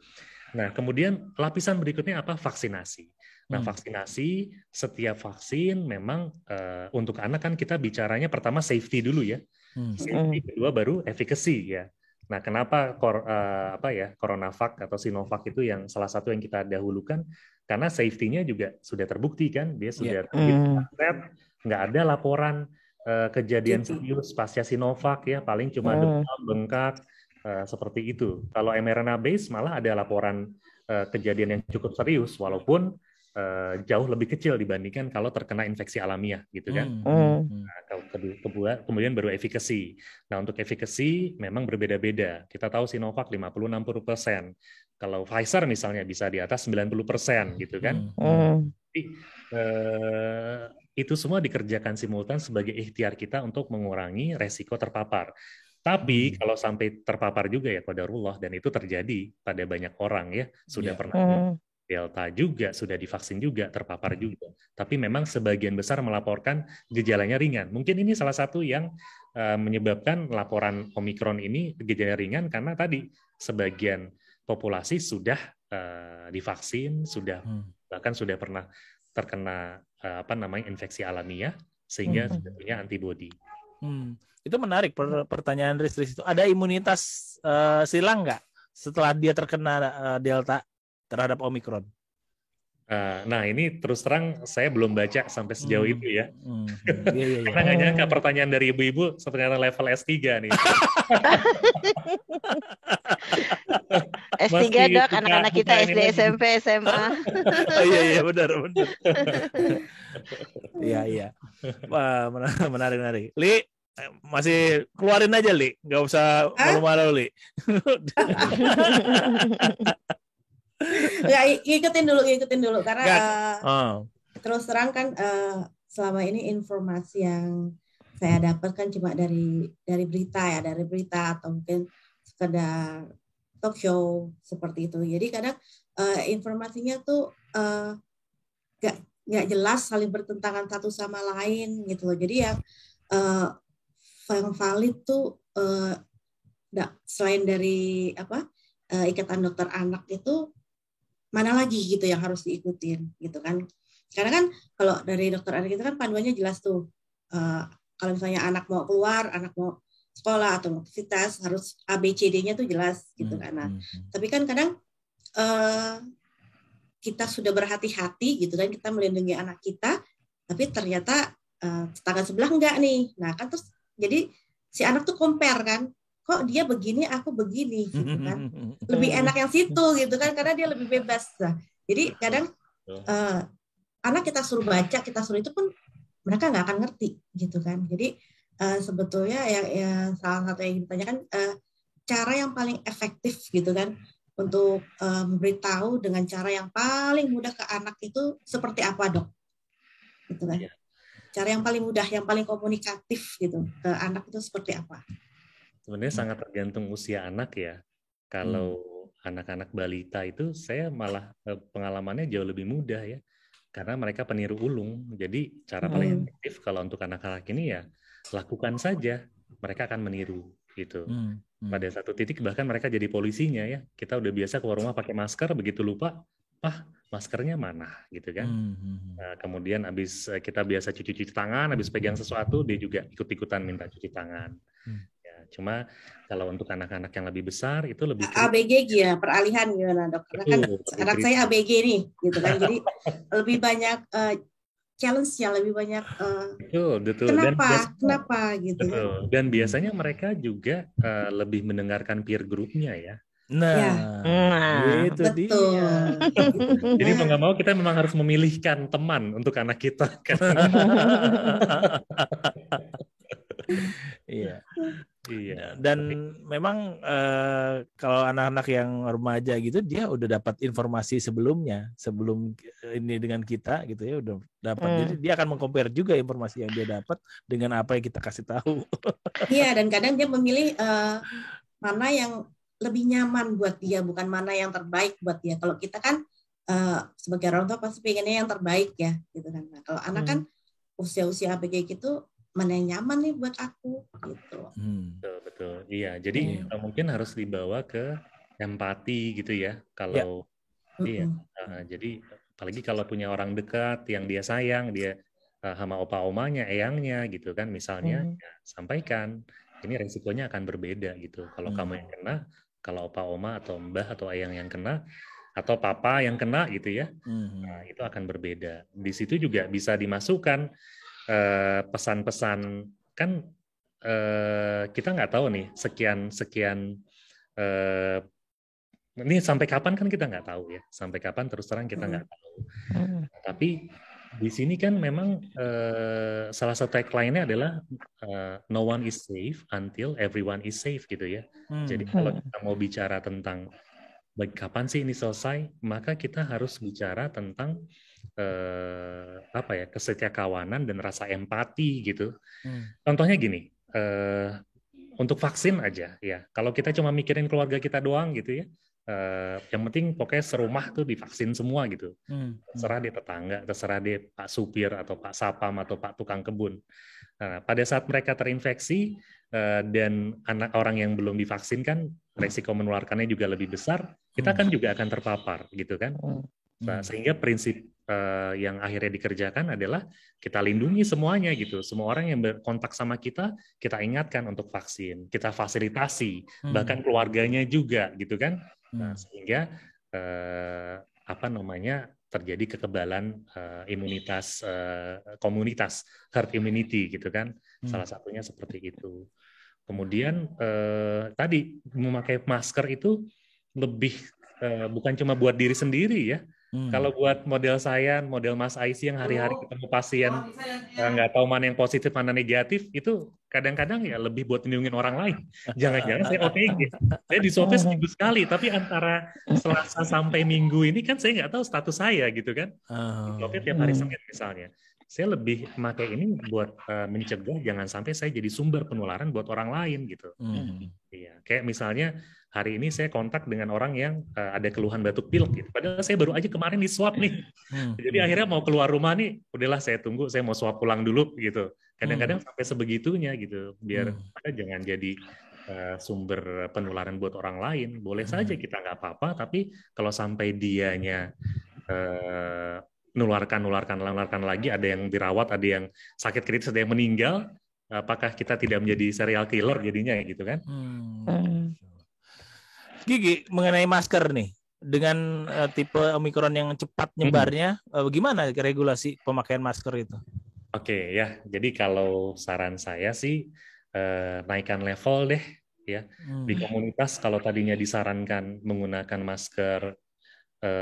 Nah, kemudian lapisan berikutnya apa? Vaksinasi. Nah, vaksinasi, setiap vaksin memang untuk anak kan kita bicaranya pertama safety dulu ya, safety, kedua baru efficacy ya. Nah, kenapa CoronaVac atau Sinovac itu yang salah satu yang kita dahulukan? Karena safety-nya juga sudah terbukti kan, dia sudah nggak ada laporan kejadian serius pasca Sinovac ya, paling cuma demam, bengkak, seperti itu. Kalau mRNA base malah ada laporan kejadian yang cukup serius, walaupun jauh lebih kecil dibandingkan kalau terkena infeksi alamiah gitu kan. Nah, kemudian baru efficacy. Nah, untuk efficacy memang berbeda-beda. Kita tahu Sinovac 50-60%. Kalau Pfizer misalnya bisa di atas 90% gitu kan. Jadi, itu semua dikerjakan simultan sebagai ikhtiar kita untuk mengurangi resiko terpapar. Tapi kalau sampai terpapar juga ya qadarullah, dan itu terjadi pada banyak orang ya, sudah pernah Delta juga, sudah divaksin juga, terpapar juga. Tapi memang sebagian besar melaporkan gejalanya ringan. Mungkin ini salah satu yang menyebabkan laporan Omikron ini gejala ringan, karena tadi sebagian populasi sudah divaksin, bahkan sudah pernah terkena infeksi alamiah, sehingga sudah punya antibodi. Itu menarik pertanyaan Riz itu. Ada imunitas silang nggak setelah dia terkena Delta terhadap Omikron? Nah, ini terus terang saya belum baca sampai sejauh itu ya. Karena nggak nyangka pertanyaan dari ibu-ibu ternyata level S3 nih. S3 dok, anak-anak kita SD, SMP, SMA. Iya benar. Iya. Wah, menarik. Li, masih keluarin aja Li, nggak usah malu-malu Li. Ya, ikutin dulu karena terus terang kan selama ini informasi yang saya dapatkan cuma dari berita atau mungkin sekedar talk show seperti itu. Jadi kadang informasinya tuh nggak jelas, saling bertentangan satu sama lain gitu loh. Jadi yang valid tuh selain dari Ikatan Dokter Anak itu mana lagi gitu yang harus diikutin gitu kan. Karena kan kalau dari dokter anak itu kan panduannya jelas tuh. Kalau misalnya anak mau keluar, anak mau sekolah atau mau aktivitas, harus ABCD-nya tuh jelas gitu kan. Nah, tapi kan kadang kita sudah berhati-hati gitu kan, kita melindungi anak kita, tapi ternyata tetangga sebelah enggak nih. Nah, kan terus jadi si anak tuh compare kan. Kok dia begini, aku begini, gitu kan. Lebih enak yang situ, gitu kan, karena dia lebih bebas. Nah, jadi kadang anak kita suruh baca, kita suruh itu pun mereka nggak akan ngerti, gitu kan. Jadi sebetulnya yang salah satu yang ditanyakan cara yang paling efektif, gitu kan, untuk memberitahu dengan cara yang paling mudah ke anak itu seperti apa dok, gitu kan. Cara yang paling mudah, yang paling komunikatif, gitu ke anak itu seperti apa? Sebenarnya sangat tergantung usia anak ya. Kalau anak-anak balita itu saya malah pengalamannya jauh lebih mudah ya. Karena mereka peniru ulung. Jadi cara paling efektif kalau untuk anak-anak ini ya lakukan saja. Mereka akan meniru gitu. Pada satu titik bahkan mereka jadi polisinya ya. Kita udah biasa keluar rumah pakai masker, begitu lupa maskernya mana gitu kan. Kemudian habis kita biasa cuci tangan, habis pegang sesuatu dia juga ikut-ikutan minta cuci tangan. Ya, cuma kalau untuk anak-anak yang lebih besar itu lebih ABG ya, peralihan gimana dok? Karena kan anak saya ABG nih, gitu kan. Jadi lebih banyak challenge-nya, lebih banyak betul. Kenapa gitu betul. kan. Dan biasanya mereka juga lebih mendengarkan peer group-nya ya. Itu betul. dia. Jadi mau nggak mau kita memang harus memilihkan teman untuk anak kita. Iya. Iya. Dan memang kalau anak-anak yang remaja gitu dia udah dapat informasi sebelum ini dengan kita gitu ya, udah dapat. Jadi dia akan meng-compare juga informasi yang dia dapat dengan apa yang kita kasih tahu. Iya, dan kadang dia memilih mana yang lebih nyaman buat dia, bukan mana yang terbaik buat dia. Kalau kita kan sebagai orang tua pasti pengennya yang terbaik ya, gitu kan. Nah, kalau anak kan usia-usia ABG gitu, mana yang nyaman nih buat aku, gitu. Betul. Iya, jadi mungkin harus dibawa ke empati gitu ya. Kalau jadi apalagi kalau punya orang dekat yang dia sayang, dia sama opa omanya, eyangnya gitu kan, misalnya ya, sampaikan ini resikonya akan berbeda gitu. Kalau kamu yang kena, kalau opa oma atau mbah atau eyang yang kena, atau papa yang kena gitu ya, nah, itu akan berbeda. Di situ juga bisa dimasukkan pesan-pesan, kan kita nggak tahu nih sekian ini sampai kapan kan kita nggak tahu ya, sampai kapan terus terang kita nggak tahu. Tapi di sini kan memang salah satu tagline-nya adalah no one is safe until everyone is safe gitu ya. Jadi kalau kita mau bicara tentang kapan sih ini selesai, maka kita harus bicara tentang kesetiakawanan dan rasa empati gitu. Contohnya gini, untuk vaksin aja ya. Kalau kita cuma mikirin keluarga kita doang gitu ya, yang penting pokoknya serumah tuh divaksin semua gitu. Terserah dia tetangga, terserah dia Pak Supir atau Pak Sapam atau Pak Tukang Kebun. Nah, pada saat mereka terinfeksi dan anak orang yang belum divaksin kan resiko menularkannya juga lebih besar, kita kan juga akan terpapar gitu kan. Nah, sehingga prinsip yang akhirnya dikerjakan adalah kita lindungi semuanya gitu. Semua orang yang berkontak sama kita ingatkan untuk vaksin, kita fasilitasi, bahkan keluarganya juga gitu kan. Nah, sehingga terjadi kekebalan imunitas komunitas, herd immunity gitu kan. Salah satunya seperti itu. Kemudian tadi memakai masker itu lebih bukan cuma buat diri sendiri ya. Kalau buat model saya, model Mas Aisy yang hari-hari ketemu pasien nggak tahu mana yang positif, mana negatif, itu kadang-kadang ya lebih buat melindungi orang lain. Jangan-jangan saya OTG. Saya di swabnya seminggu sekali, tapi antara Selasa sampai Minggu ini kan saya nggak tahu status saya gitu kan. Di swabnya tiap hari Senin misalnya. Saya lebih memakai ini buat mencegah jangan sampai saya jadi sumber penularan buat orang lain gitu. Iya, kayak misalnya hari ini saya kontak dengan orang yang ada keluhan batuk pilek gitu. Padahal saya baru aja kemarin di swab nih. Jadi akhirnya mau keluar rumah nih, udahlah saya tunggu, saya mau swab pulang dulu gitu. Kadang-kadang sampai sebegitunya gitu, biar jangan jadi sumber penularan buat orang lain. Boleh saja kita nggak apa-apa, tapi kalau sampai dianya nularkan lagi, ada yang dirawat, ada yang sakit kritis, ada yang meninggal, apakah kita tidak menjadi serial killer jadinya gitu kan? Gigi, mengenai masker nih, dengan tipe Omikron yang cepat nyebarnya, bagaimana regulasi pemakaian masker itu? Oke ya, jadi kalau saran saya sih naikkan level deh ya. Di komunitas kalau tadinya disarankan menggunakan masker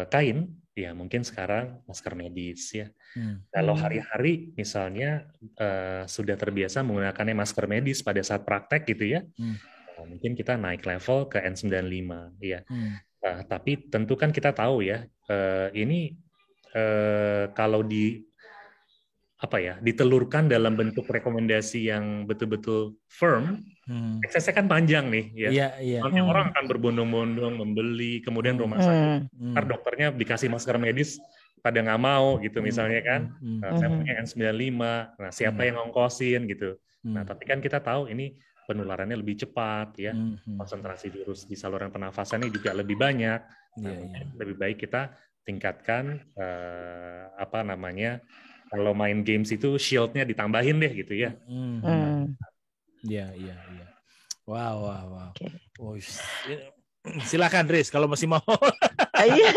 kain, ya mungkin sekarang masker medis ya. Kalau hari-hari misalnya sudah terbiasa menggunakannya masker medis pada saat praktek gitu ya. Mungkin kita naik level ke N95 ya. Tapi tentu kan kita tahu ya, ini kalau ditelurkan dalam bentuk rekomendasi yang betul-betul firm, aksesnya kan panjang nih ya. Nanti orang akan berbondong-bondong membeli, kemudian rumah sakit, ntar dokternya dikasih masker medis pada nggak mau gitu misalnya kan. Saya punya N95, nah siapa yang ngongkosin gitu. Nah tapi kan kita tahu ini penularannya lebih cepat ya, konsentrasi virus di saluran pernafasannya juga lebih banyak. Nah, lebih baik kita tingkatkan kalau main games itu shield-nya ditambahin deh gitu ya. Iya. Wow. Okay. Oh, silakan Riz kalau masih mau. Iya.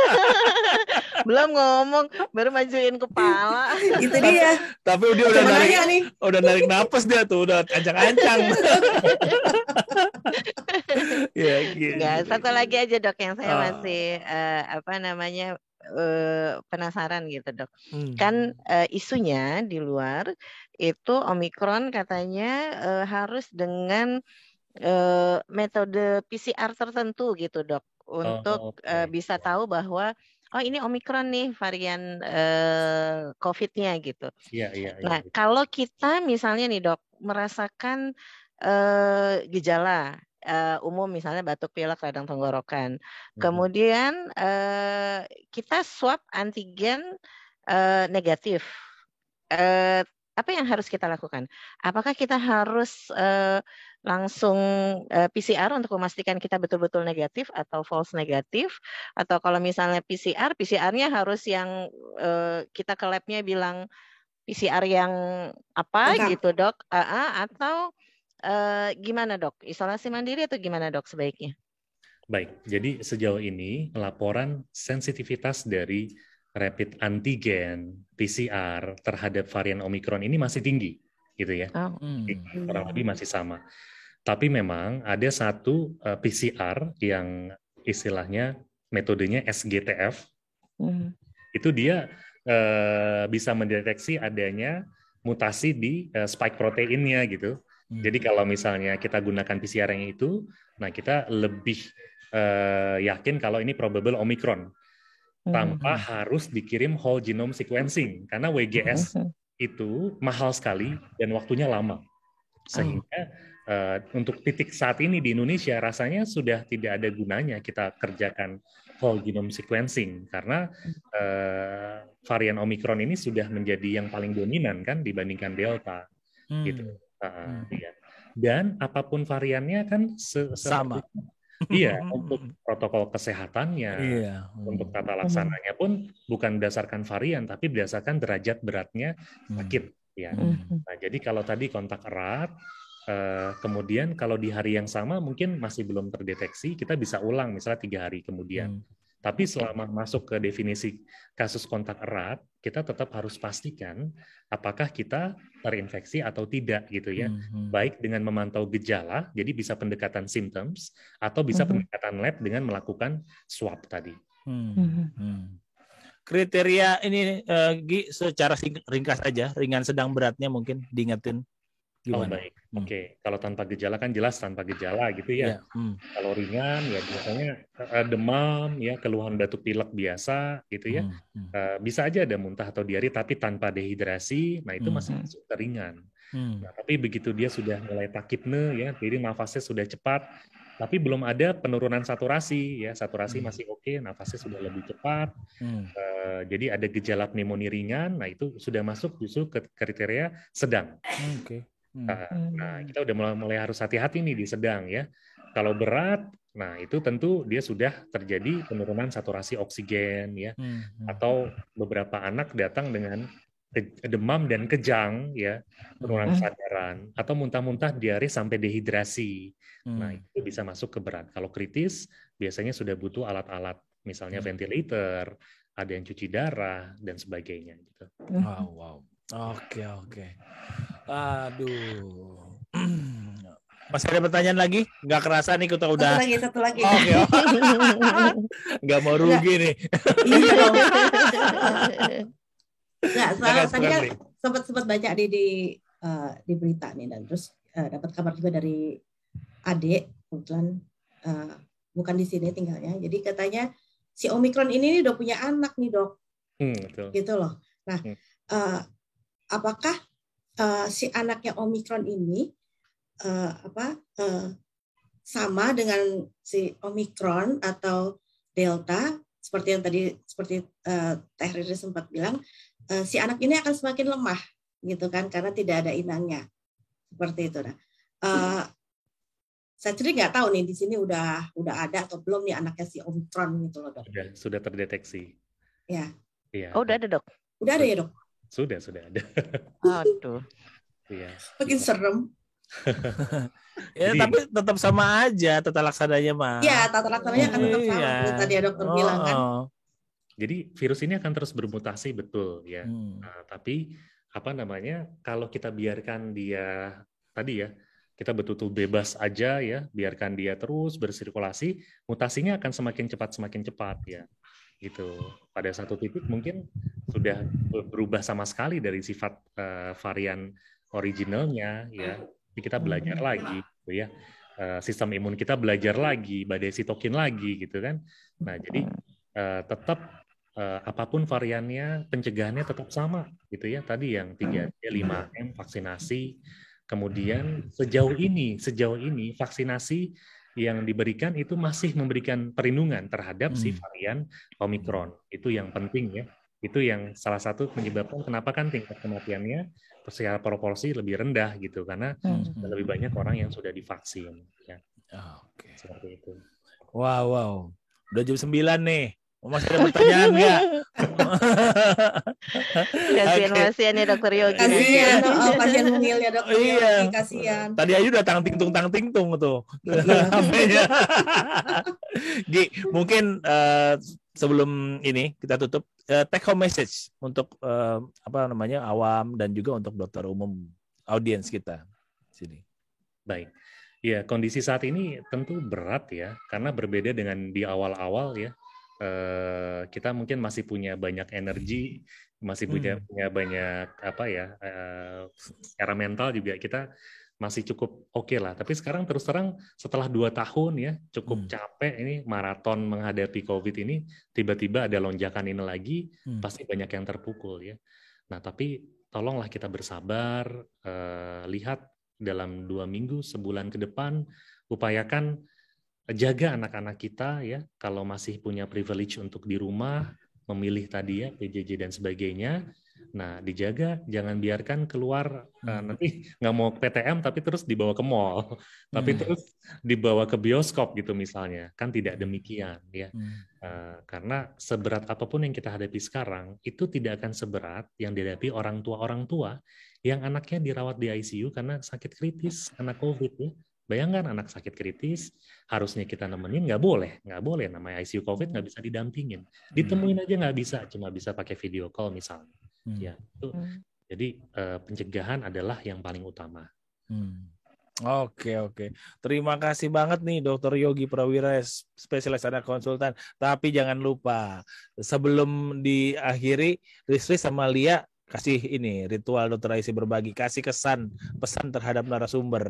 Belum ngomong, baru majuin kepala. Itu dia. Tapi dia udah narik napas dia tuh, udah ancang-ancang. Ya, gitu. Enggak, satu lagi aja Dok yang saya masih penasaran gitu Dok. Kan isunya di luar itu Omikron katanya harus dengan metode PCR tertentu gitu Dok untuk bisa tahu bahwa ini Omikron nih varian COVID-nya gitu. Iya. Nah, kalau kita misalnya nih Dok merasakan gejala umum misalnya batuk pilek radang tenggorokan, kemudian kita swab antigen negatif, apa yang harus kita lakukan? Apakah kita harus langsung PCR untuk memastikan kita betul-betul negatif atau false negatif? Atau kalau misalnya PCR-nya harus yang kita ke lab-nya bilang PCR yang apa gitu Dok? Atau gimana Dok? Isolasi mandiri atau gimana Dok sebaiknya? Baik, jadi sejauh ini laporan sensitivitas dari rapid antigen PCR terhadap varian Omikron ini masih tinggi, gitu ya. Kurang lebih masih sama. Tapi memang ada satu PCR yang istilahnya metodenya SGTF, itu dia bisa mendeteksi adanya mutasi di spike proteinnya gitu. Jadi kalau misalnya kita gunakan PCR yang itu, nah kita lebih yakin kalau ini probable Omicron tanpa harus dikirim whole genome sequencing karena WGS itu mahal sekali dan waktunya lama. Sehingga untuk titik saat ini di Indonesia rasanya sudah tidak ada gunanya kita kerjakan whole genome sequencing karena varian Omicron ini sudah menjadi yang paling dominan kan dibandingkan Delta gitu. Iya. Dan apapun variannya kan sama. Iya, untuk protokol kesehatannya, untuk tata laksananya pun bukan berdasarkan varian, tapi berdasarkan derajat beratnya sakit. Ya. Nah, jadi kalau tadi kontak erat, kemudian kalau di hari yang sama mungkin masih belum terdeteksi, kita bisa ulang misalnya 3 hari kemudian. Tapi selama masuk ke definisi kasus kontak erat, kita tetap harus pastikan apakah kita terinfeksi atau tidak gitu ya. Baik dengan memantau gejala, jadi bisa pendekatan symptoms, atau bisa pendekatan lab dengan melakukan swab tadi. Kriteria ini Gi, secara ringkas aja, ringan sedang beratnya mungkin diingetin. Gimana? Oh baik, oke. Kalau tanpa gejala kan jelas tanpa gejala gitu ya. Kalau ringan ya biasanya demam, ya keluhan batuk pilek biasa gitu ya. Bisa aja ada muntah atau diare tapi tanpa dehidrasi, nah itu masih masuk ke ringan. Nah, tapi begitu dia sudah mulai takipne ya, jadi nafasnya sudah cepat, tapi belum ada penurunan saturasi ya, saturasi masih oke, nafasnya sudah lebih cepat. Jadi ada gejala pneumonia ringan, nah itu sudah masuk justru ke kriteria sedang. Nah, kita udah mulai harus hati-hati nih di sedang ya. Kalau berat, nah itu tentu dia sudah terjadi penurunan saturasi oksigen ya. Atau beberapa anak datang dengan demam dan kejang ya, penurunan kesadaran atau muntah-muntah diare sampai dehidrasi. Nah, itu bisa masuk ke berat. Kalau kritis biasanya sudah butuh alat-alat misalnya ventilator, ada yang cuci darah dan sebagainya gitu. Wow. Oke. Aduh. Masih ada pertanyaan lagi? Nggak kerasa nih kita udah. Satu lagi. Oke. Nggak mau rugi nih. Iya dong. Nggak, tadi kan sempat baca di berita nih, dan terus dapat kabar juga dari adik, kebetulan bukan di sini tinggalnya. Jadi katanya si Omikron ini udah punya anak nih Dok. Betul. Gitu loh. Nah, apakah si anaknya Omikron ini sama dengan si Omikron atau Delta seperti yang tadi Teh Riri sempat bilang, si anak ini akan semakin lemah gitu kan karena tidak ada inangnya seperti itu. Nah, saya sendiri nggak tahu nih di sini udah ada atau belum nih anaknya si Omikron gitu loh Dok. Sudah terdeteksi. Ya. Iya. Oh, udah ada, Dok? Udah ada ya, Dok? Sudah ada. Aduh. Iya. Makin serem. Ya, Jadi- tapi tetap sama aja tata laksananya mah. Ya, tata laksananya akan tetap sama Iya. seperti tadi ya dokter bilang kan. Jadi virus ini akan terus bermutasi, betul ya. Hmm. Nah, tapi kalau kita biarkan dia tadi ya, kita betul-betul bebas aja ya, biarkan dia terus bersirkulasi, mutasinya akan semakin cepat ya. Gitu. Pada satu titik mungkin sudah berubah sama sekali dari sifat varian originalnya ya. Jadi kita belajar lagi gitu ya. Sistem imun kita belajar lagi, badai sitokin lagi gitu kan. Nah, jadi tetap apapun variannya, pencegahannya tetap sama gitu ya. Tadi yang 3T, 5M, vaksinasi. Kemudian sejauh ini vaksinasi yang diberikan itu masih memberikan perlindungan terhadap si varian Omicron. Itu yang penting ya. Itu yang salah satu menyebabkan kenapa kan tingkat kematiannya secara proporsi lebih rendah gitu, karena lebih banyak orang yang sudah divaksin ya. Oke. Seperti itu. Wow. Udah jam 9 nih. Masih ada pertanyaan nggak? Kasihan ya Dokter Yogi. Kasihan pasien mungil ya dokter Iya. Yogi, kasihan. Tadi aja udah tang ting-tung tuh. HP-nya. Gi, mungkin sebelum ini kita tutup, take home message untuk awam dan juga untuk dokter umum, audiens kita sini. Baik. Ya, kondisi saat ini tentu berat ya, karena berbeda dengan di awal-awal ya. Kita mungkin masih punya banyak energi, masih punya banyak secara mental juga kita masih cukup oke lah. Tapi sekarang terus terang setelah 2 tahun ya cukup capek ini maraton menghadapi COVID ini, tiba-tiba ada lonjakan ini lagi, pasti banyak yang terpukul ya. Nah tapi tolonglah kita bersabar, lihat dalam 2 minggu, sebulan ke depan, upayakan jaga anak-anak kita ya, kalau masih punya privilege untuk di rumah, memilih tadi ya PJJ dan sebagainya. Nah, dijaga, jangan biarkan keluar nanti nggak mau PTM tapi terus dibawa ke mall, tapi terus dibawa ke bioskop gitu misalnya, kan tidak demikian ya. Karena seberat apapun yang kita hadapi sekarang, itu tidak akan seberat yang dihadapi orang tua yang anaknya dirawat di ICU karena sakit kritis, anak COVID ya. Bayangkan anak sakit kritis, harusnya kita nemenin, nggak boleh, namanya ICU COVID nggak bisa didampingin, ditemuin aja nggak bisa, cuma bisa pakai video call misalnya. Ya, itu. Jadi pencegahan adalah yang paling utama. Oke. Terima kasih banget nih Dr. Yogi Prawira, spesialis anak konsultan. Tapi jangan lupa sebelum diakhiri, Rizri sama Lia kasih ini ritual Dr. Aisy berbagi, kasih pesan terhadap narasumber.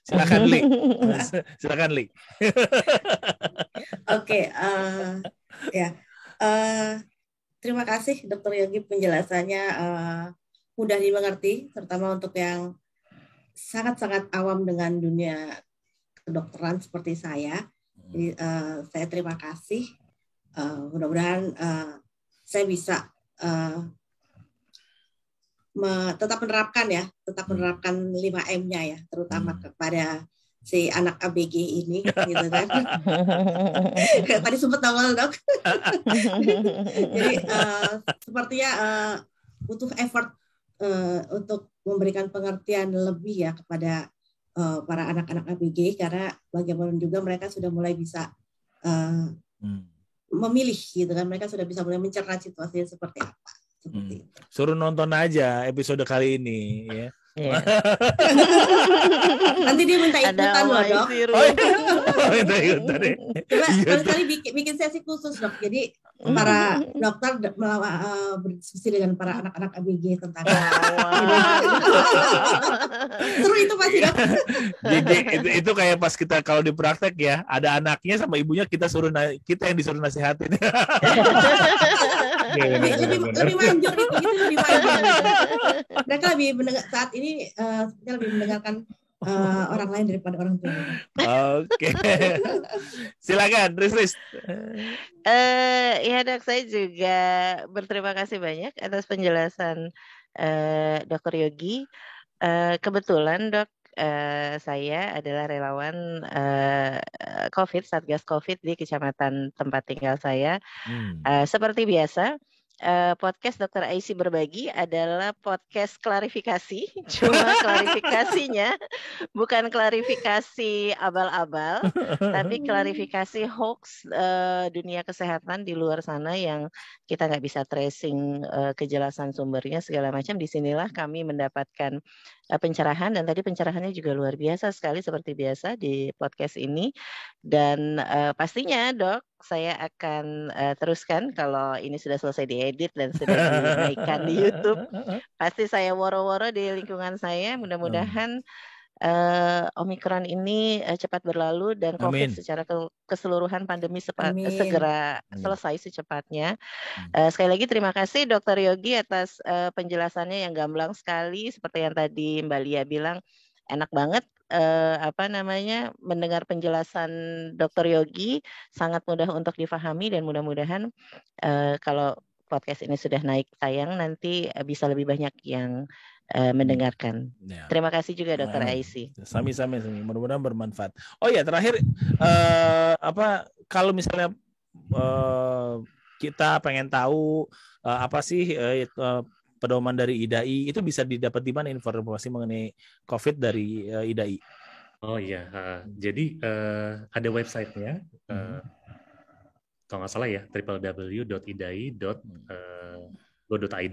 Silakan Li. Oke, terima kasih Dr. Yogi, penjelasannya mudah dimengerti, terutama untuk yang sangat-sangat awam dengan dunia kedokteran seperti saya. Jadi, saya terima kasih. Mudah-mudahan saya bisa tetap menerapkan 5M-nya ya, terutama kepada si anak ABG ini gitu kan. Tadi sempat awal dok. Jadi sepertinya butuh effort untuk memberikan pengertian lebih ya kepada para anak-anak ABG, karena bagaimana juga mereka sudah mulai bisa memilih gitu kan, mereka sudah bisa mulai mencerna situasinya seperti apa. Seperti itu. Suruh nonton aja episode kali ini ya. Yeah. Nanti dia minta ikutan loh dok. Minta ikutan ya. Coba sekali bikin sesi khusus dok. Jadi para dokter berdiskusi dengan para anak-anak ABG tentang seru itu pasti dok. Jadi itu kayak pas kita kalau di praktek ya, ada anaknya sama ibunya, kita yang disuruh nasihatin. lebih manjur itu lebih manjur. Mereka lebih mendengar saat ini, lebih mendengarkan orang lain daripada orang tua. Oke. Silakan, Riz. Ya dok, saya juga berterima kasih banyak atas penjelasan Dr. Yogi. Kebetulan dok, saya adalah relawan COVID, Satgas COVID di kecamatan tempat tinggal saya. Seperti biasa, podcast Dr. Aisy Berbagi adalah podcast klarifikasi. Cuma klarifikasinya bukan klarifikasi abal-abal, tapi klarifikasi hoax dunia kesehatan di luar sana yang kita nggak bisa tracing kejelasan sumbernya segala macam. Disinilah kami mendapatkan pencerahan, dan tadi pencerahannya juga luar biasa sekali seperti biasa di podcast ini. Dan pastinya Dok, saya akan teruskan kalau ini sudah selesai diedit dan sudah dinaikkan di YouTube. Pasti saya woro-woro di lingkungan saya. Mudah-mudahan Omikron ini cepat berlalu dan COVID secara keseluruhan pandemi segera selesai secepatnya. Sekali lagi terima kasih Dr. Yogi atas penjelasannya yang gamblang sekali. Seperti yang tadi Mbak Lia bilang, enak banget mendengar penjelasan Dr. Yogi, sangat mudah untuk difahami, dan mudah-mudahan kalau podcast ini sudah naik tayang nanti bisa lebih banyak yang mendengarkan. Ya. Terima kasih juga Dr. Aisy. Sami-sami, mudah-mudahan bermanfaat. Oh ya, terakhir kalau misalnya kita pengen tahu apa sih pedoman dari IDAI, itu bisa didapat di mana informasi mengenai COVID dari IDAI? Oh iya, jadi ada websitenya, kalau nggak salah ya, www.idai.go.id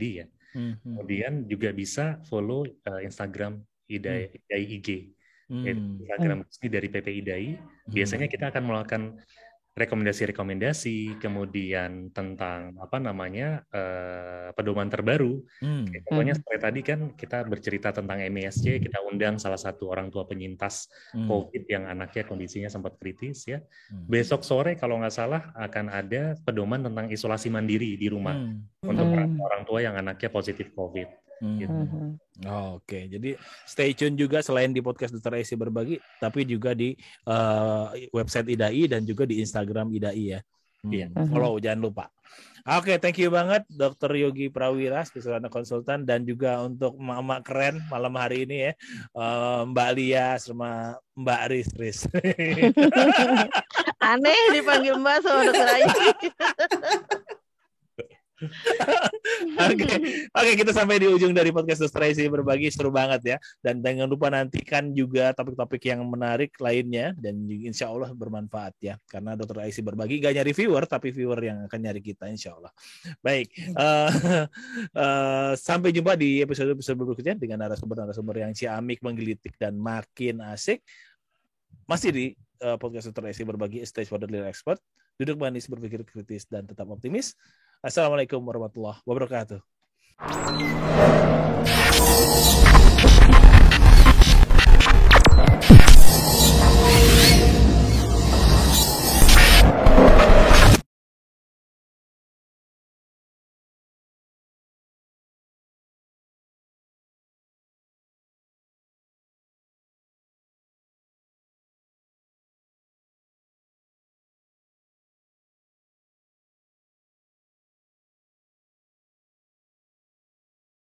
ya. Kemudian juga bisa follow Instagram IDAI IG, Instagram dari PP IDAI. Biasanya kita akan melakukan rekomendasi-rekomendasi, kemudian tentang pedoman terbaru. Pokoknya seperti tadi kan kita bercerita tentang MISC, kita undang salah satu orang tua penyintas COVID yang anaknya kondisinya sempat kritis ya. Besok sore kalau nggak salah akan ada pedoman tentang isolasi mandiri di rumah untuk orang tua yang anaknya positif COVID. Gitu. Oke, jadi stay tune juga selain di podcast Dr. Aisy Berbagi, tapi juga di website IDAI dan juga di Instagram IDAI ya. Follow, jangan lupa. Oke, thank you banget Dr. Yogi Prawira, spesialis anak konsultan, dan juga untuk mama keren malam hari ini ya, Mbak Lia sama Mbak Riz. Aneh dipanggil Mbak sama Dr. Aisy. Oke, kita sampai di ujung dari podcast Dr. Aisy Berbagi. Seru banget ya. Dan jangan lupa nantikan juga topik-topik yang menarik lainnya, dan insya Allah bermanfaat ya. Karena Dr. Aisy Berbagi gak nyari viewer, tapi viewer yang akan nyari kita insya Allah. Baik, sampai jumpa di episode-episode berikutnya dengan narasumber-narasumber yang ciamik, menggelitik, dan makin asik. Masih di podcast Dr. Aisy Berbagi, Stage for the Real Expert. Duduk manis, berpikir kritis, dan tetap optimis. Assalamualaikum warahmatullahi wabarakatuh.